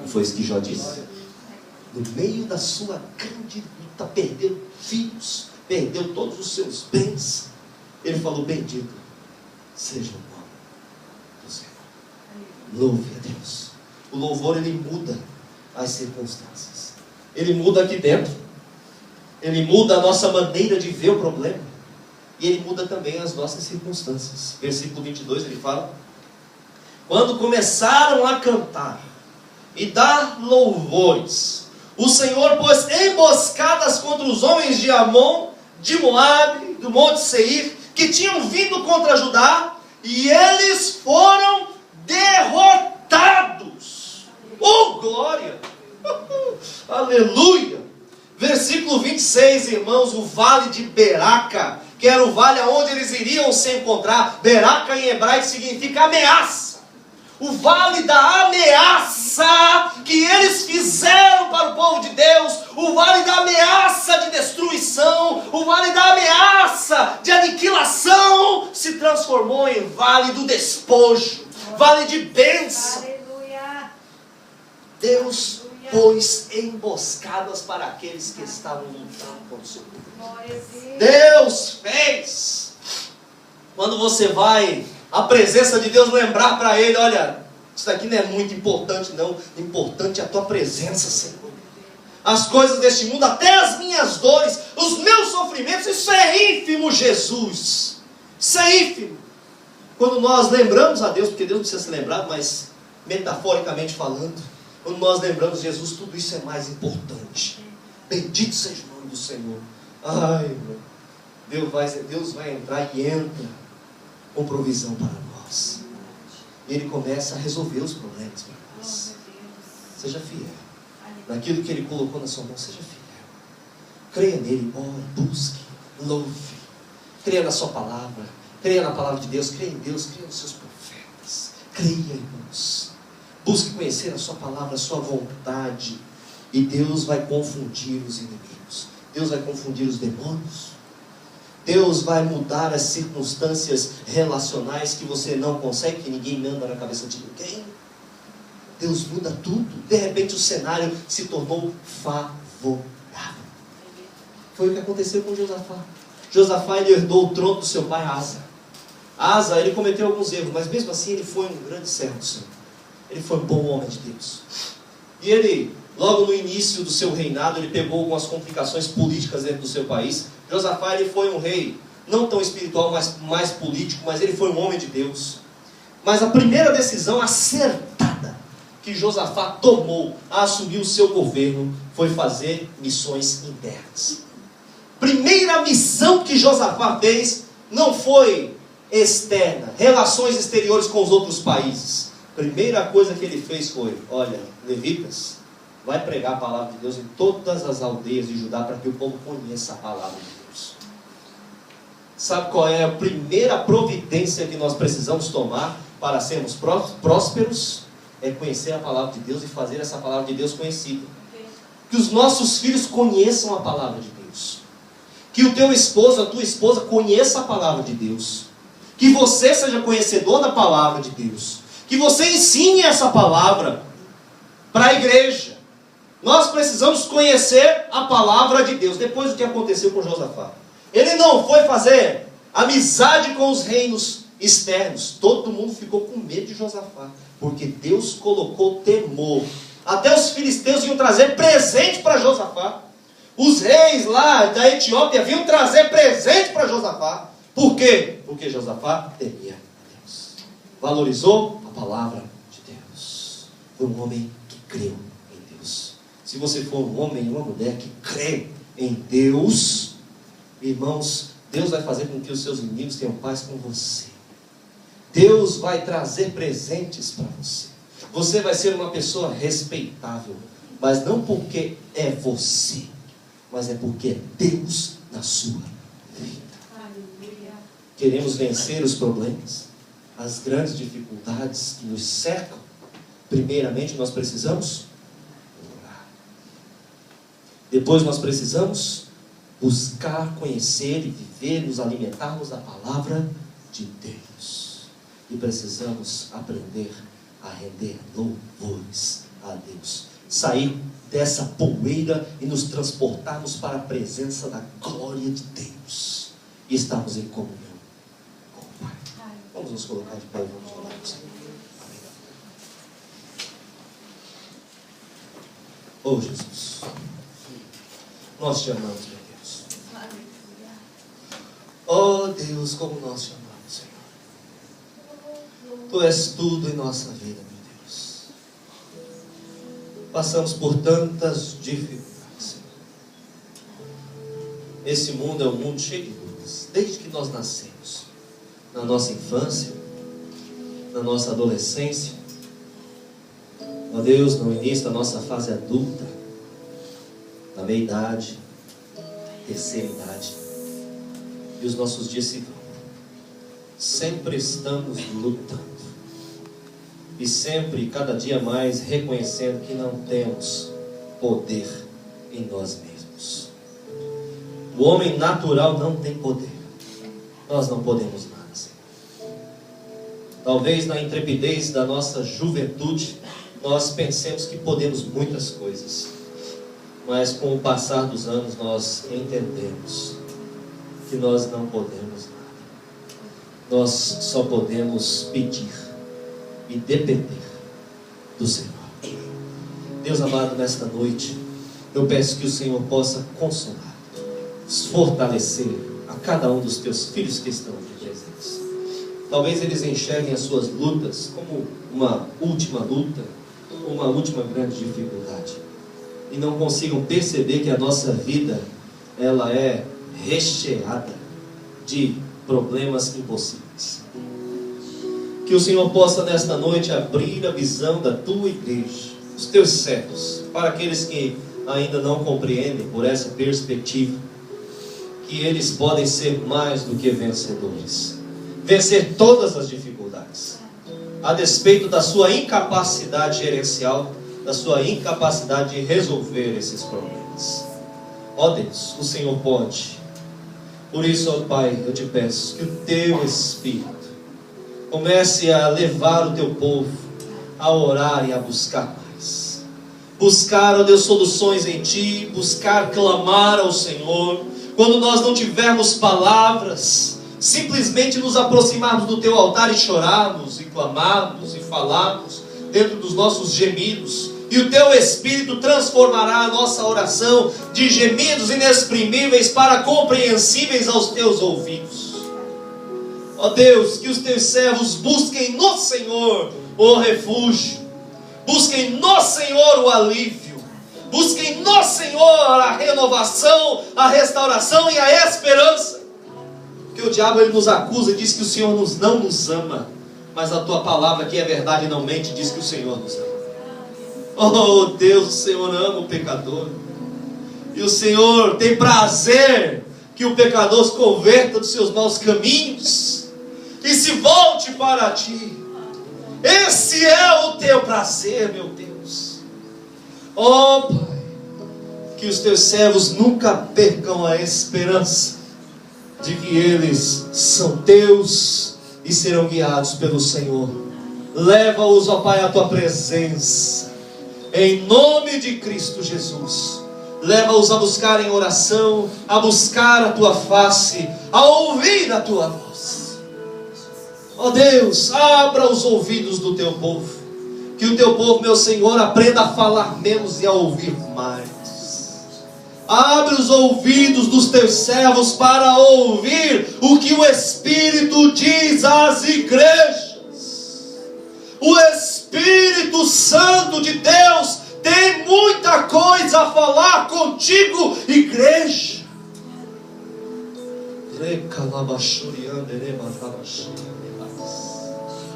Não foi isso que Jó disse? No meio da sua grande luta, perdeu filhos, perdeu todos os seus bens. Ele falou: bendito seja o nome. Louve a Deus. O louvor, ele muda as circunstâncias. Ele muda aqui dentro. Ele muda a nossa maneira de ver o problema. E ele muda também as nossas circunstâncias. Versículo 22, ele fala: quando começaram a cantar e dar louvores, o Senhor pôs emboscadas contra os homens de Amon, de Moabe, do monte Seir, que tinham vindo contra Judá, e eles foram derrotados. Oh, glória! Aleluia! Versículo 26, irmãos: o vale de Beraca, que que era o vale onde eles iriam se encontrar. Beraca em hebraico significa ameaça. O vale da ameaça que eles fizeram para o povo de Deus, o vale da ameaça de destruição, o vale da ameaça de aniquilação, se transformou em vale do despojo, vale de bênção. Aleluia. Deus pôs emboscadas para aqueles que estavam lutando contra o seu povo. Glória a Deus. Deus fez. Quando você vai à presença de Deus, lembrar para Ele: olha, isso daqui não é muito importante não, importante é a tua presença, Senhor. As coisas deste mundo, até as minhas dores, os meus sofrimentos, isso é ínfimo, Jesus. Isso é ínfimo. Quando nós lembramos a Deus, porque Deus não precisa ser lembrado, mas metaforicamente falando, quando nós lembramos Jesus, tudo isso é mais importante. Bendito seja o nome do Senhor. Ai, meu, Deus vai entrar e entra com provisão para nós. E Ele começa a resolver os problemas para nós. Seja fiel. Naquilo que Ele colocou na sua mão, seja fiel. Creia nele, ore, busque, louve. Creia na sua palavra. Creia na palavra de Deus. Creia em Deus, creia nos seus profetas. Creia, irmãos. Busque conhecer a sua palavra, a sua vontade. E Deus vai confundir os inimigos. Deus vai confundir os demônios. Deus vai mudar as circunstâncias relacionais que você não consegue, que ninguém manda na cabeça de ninguém. Deus muda tudo. De repente o cenário se tornou favorável. Foi o que aconteceu com Josafá. Josafá, ele herdou o trono do seu pai Asa. Asa, ele cometeu alguns erros, mas mesmo assim ele foi um grande servo do Senhor. Ele foi um bom homem de Deus. E ele, logo no início do seu reinado, ele pegou algumas complicações políticas dentro do seu país. Josafá, ele foi um rei, não tão espiritual, mas mais político, mas ele foi um homem de Deus. Mas a primeira decisão acertada que Josafá tomou a assumir o seu governo foi fazer missões internas. Primeira missão que Josafá fez não foi externa, relações exteriores com os outros países. Primeira coisa que ele fez foi: olha, levitas, vai pregar a palavra de Deus em todas as aldeias de Judá para que o povo conheça a palavra de Deus. Sabe qual é a primeira providência que nós precisamos tomar para sermos prósperos? É conhecer a palavra de Deus e fazer essa palavra de Deus conhecida. Que os nossos filhos conheçam a palavra de Deus. Que o teu esposo, a tua esposa conheça a palavra de Deus. Que você seja conhecedor da palavra de Deus. Que você ensine essa palavra para a igreja. Nós precisamos conhecer a palavra de Deus. Depois do que aconteceu com Josafá, ele não foi fazer amizade com os reinos externos. Todo mundo ficou com medo de Josafá, porque Deus colocou temor. Até os filisteus iam trazer presente para Josafá. Os reis lá da Etiópia vinham trazer presente para Josafá. Por quê? Porque Josafá temia a Deus. Valorizou a palavra de Deus. Foi um homem que creu em Deus. Se você for um homem ou uma mulher que crê em Deus, irmãos, Deus vai fazer com que os seus inimigos tenham paz com você. Deus vai trazer presentes para você. Você vai ser uma pessoa respeitável, mas não porque é você, mas é porque é Deus na sua vida. Aleluia. Queremos vencer os problemas, as grandes dificuldades que nos cercam. Primeiramente nós precisamos orar. Depois nós precisamos buscar, conhecer e viver, nos alimentarmos da palavra de Deus. E precisamos aprender a render louvores a Deus. Sair dessa poeira e nos transportarmos para a presença da glória de Deus. E estarmos em comunhão com o Pai. Vamos nos colocar de pé e vamos orar ao Senhor. Oh Jesus, nós te amamos, meu Deus. Oh Deus, como nós te amamos, Senhor. Tu és tudo em nossa vida, meu Deus. Passamos por tantas dificuldades, Senhor. Esse mundo é um mundo cheio de dúvidas, desde que nós nascemos, na nossa infância, na nossa adolescência, ó Deus, no início da nossa fase adulta, na meia-idade, terceira idade. E os nossos dias se vão. Sempre estamos lutando. E sempre, cada dia mais, reconhecendo que não temos poder em nós mesmos. O homem natural não tem poder. Nós não podemos nada, Senhor. Talvez na intrepidez da nossa juventude, nós pensemos que podemos muitas coisas. Mas com o passar dos anos, nós entendemos que nós não podemos nada. Nós só podemos pedir e depender do Senhor. Deus amado, nesta noite, eu peço que o Senhor possa consolar, fortalecer a cada um dos teus filhos que estão aqui presentes. Talvez eles enxerguem as suas lutas como uma última luta, uma última grande dificuldade, e não consigam perceber que a nossa vida, ela é recheada de problemas impossíveis. Que o Senhor possa nesta noite abrir a visão da tua igreja, os teus servos, para aqueles que ainda não compreendem por essa perspectiva, que eles podem ser mais do que vencedores, vencer todas as dificuldades, a despeito da sua incapacidade gerencial, da sua incapacidade de resolver esses problemas. Ó Deus, o Senhor pode. Por isso, ó Pai, eu te peço que o teu Espírito comece a levar o teu povo a orar e a buscar mais. Buscar, ó Deus, soluções em Ti, buscar clamar ao Senhor. Quando nós não tivermos palavras, simplesmente nos aproximarmos do teu altar e chorarmos, e clamarmos, e falarmos dentro dos nossos gemidos. E o teu Espírito transformará a nossa oração de gemidos inexprimíveis para compreensíveis aos teus ouvidos. Ó Deus, que os teus servos busquem no Senhor o refúgio, busquem no Senhor o alívio, busquem no Senhor a renovação, a restauração e a esperança. Porque o diabo ele nos acusa e diz que o Senhor não nos ama, mas a tua palavra, que é verdade e não mente, diz que o Senhor nos ama. Oh Deus, o Senhor ama o pecador, e o Senhor tem prazer que o pecador se converta dos seus maus caminhos e se volte para Ti. Esse é o Teu prazer, meu Deus. Oh Pai, que os Teus servos nunca percam a esperança de que eles são Teus e serão guiados pelo Senhor. Leva-os, ó Pai, à Tua presença, em nome de Cristo Jesus. Leva-os a buscar em oração, a buscar a Tua face, a ouvir a Tua voz. Ó Deus, abra os ouvidos do Teu povo, que o Teu povo, meu Senhor, aprenda a falar menos e a ouvir mais. Abre os ouvidos dos Teus servos para ouvir o que o Espírito diz às igrejas. O Espírito Santo de Deus tem muita coisa a falar contigo, igreja.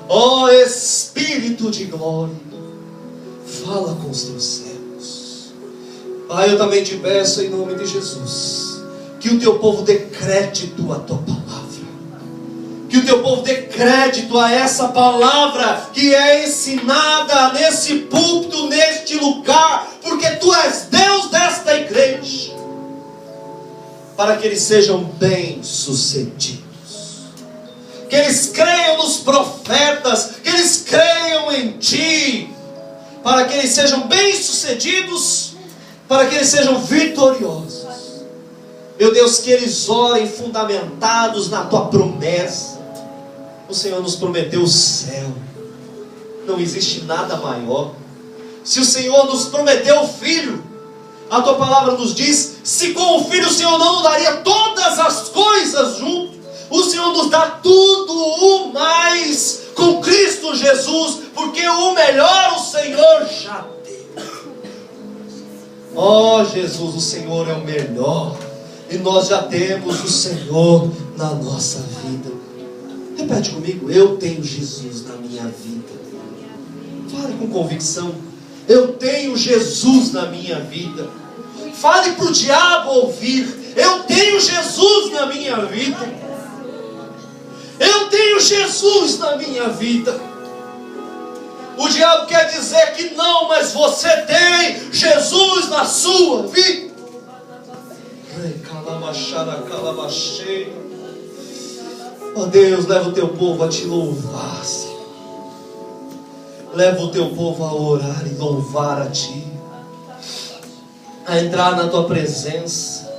Ó Espírito de glória, fala com os Teus servos. Pai, eu também te peço em nome de Jesus, que o Teu povo dê crédito à Tua palavra. Que o Teu povo dê crédito a essa palavra que é ensinada nesse púlpito, neste lugar, porque Tu és Deus desta igreja, para que eles sejam bem-sucedidos, que eles creiam nos profetas, que eles creiam em Ti, para que eles sejam bem-sucedidos, para que eles sejam vitoriosos. Meu Deus, que eles orem fundamentados na Tua promessa. O Senhor nos prometeu o céu, não existe nada maior. Se o Senhor nos prometeu o Filho, a Tua palavra nos diz, se com o Filho o Senhor não nos daria todas as coisas junto, o Senhor nos dá tudo o mais com Cristo Jesus, porque o melhor o Senhor já deu. Ó Jesus, o Senhor é o melhor, e nós já temos o Senhor na nossa vida. Repete comigo: eu tenho Jesus na minha vida. Fale com convicção: eu tenho Jesus na minha vida. Fale para o diabo ouvir: eu tenho Jesus na na minha vida. Eu tenho Jesus na minha vida. O diabo quer dizer que não, mas você tem Jesus na sua vida. Ó Deus, leva o teu povo a te louvar, Senhor. Leva o teu povo a orar e louvar a ti, a entrar na tua presença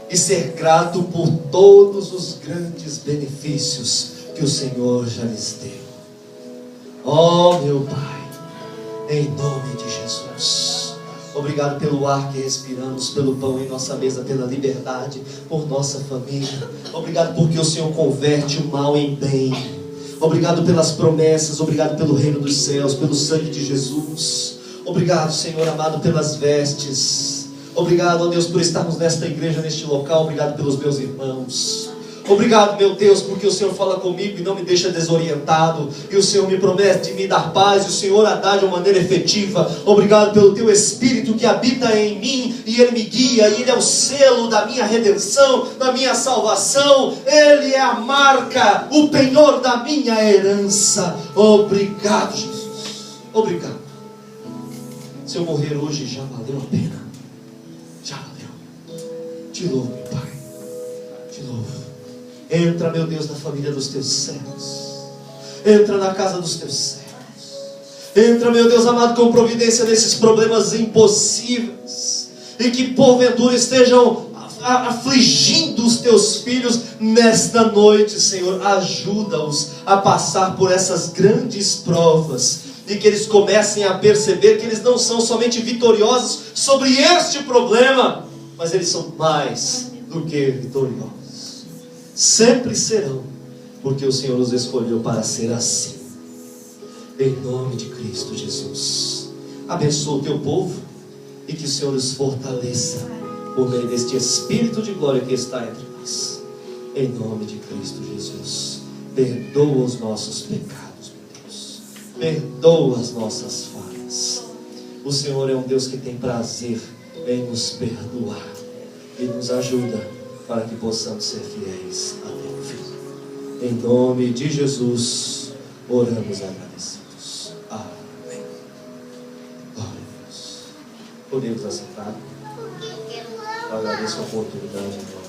e ser grato por todos os grandes benefícios que o Senhor já lhes deu. Ó meu Pai, em nome de Jesus, obrigado pelo ar que respiramos, pelo pão em nossa mesa, pela liberdade, por nossa família. Obrigado porque o Senhor converte o mal em bem. Obrigado pelas promessas, obrigado pelo reino dos céus, pelo sangue de Jesus. Obrigado, Senhor amado, pelas vestes. Obrigado, ó Deus, por estarmos nesta igreja, neste local. Obrigado pelos meus irmãos. Obrigado, meu Deus, porque o Senhor fala comigo e não me deixa desorientado. E o Senhor me promete me dar paz, e o Senhor a dá de uma maneira efetiva. Obrigado pelo Teu Espírito que habita em mim, e Ele me guia, e Ele é o selo da minha redenção, da minha salvação. Ele é a marca, o penhor da minha herança. Obrigado, Jesus. Obrigado. Se eu morrer hoje, já valeu a pena. Já valeu. Te louvo, meu Pai. Te louvo. Entra, meu Deus, na família dos teus servos. Entra na casa dos teus servos. Entra, meu Deus amado, com providência nesses problemas impossíveis, e que porventura estejam afligindo os teus filhos nesta noite, Senhor. Ajuda-os a passar por essas grandes provas, e que eles comecem a perceber que eles não são somente vitoriosos sobre este problema, mas eles são mais do que vitoriosos. Sempre serão, porque o Senhor os escolheu para ser assim. Em nome de Cristo Jesus, abençoa o teu povo, e que o Senhor os fortaleça por meio deste Espírito de glória que está entre nós. Em nome de Cristo Jesus, perdoa os nossos pecados, meu Deus. Perdoa as nossas falhas. O Senhor é um Deus que tem prazer em nos perdoar, e nos ajuda para que possamos ser fiéis até o fim. Em nome de Jesus, oramos agradecidos. Amém. Glória a Deus. Podemos assentar. Eu agradeço a oportunidade.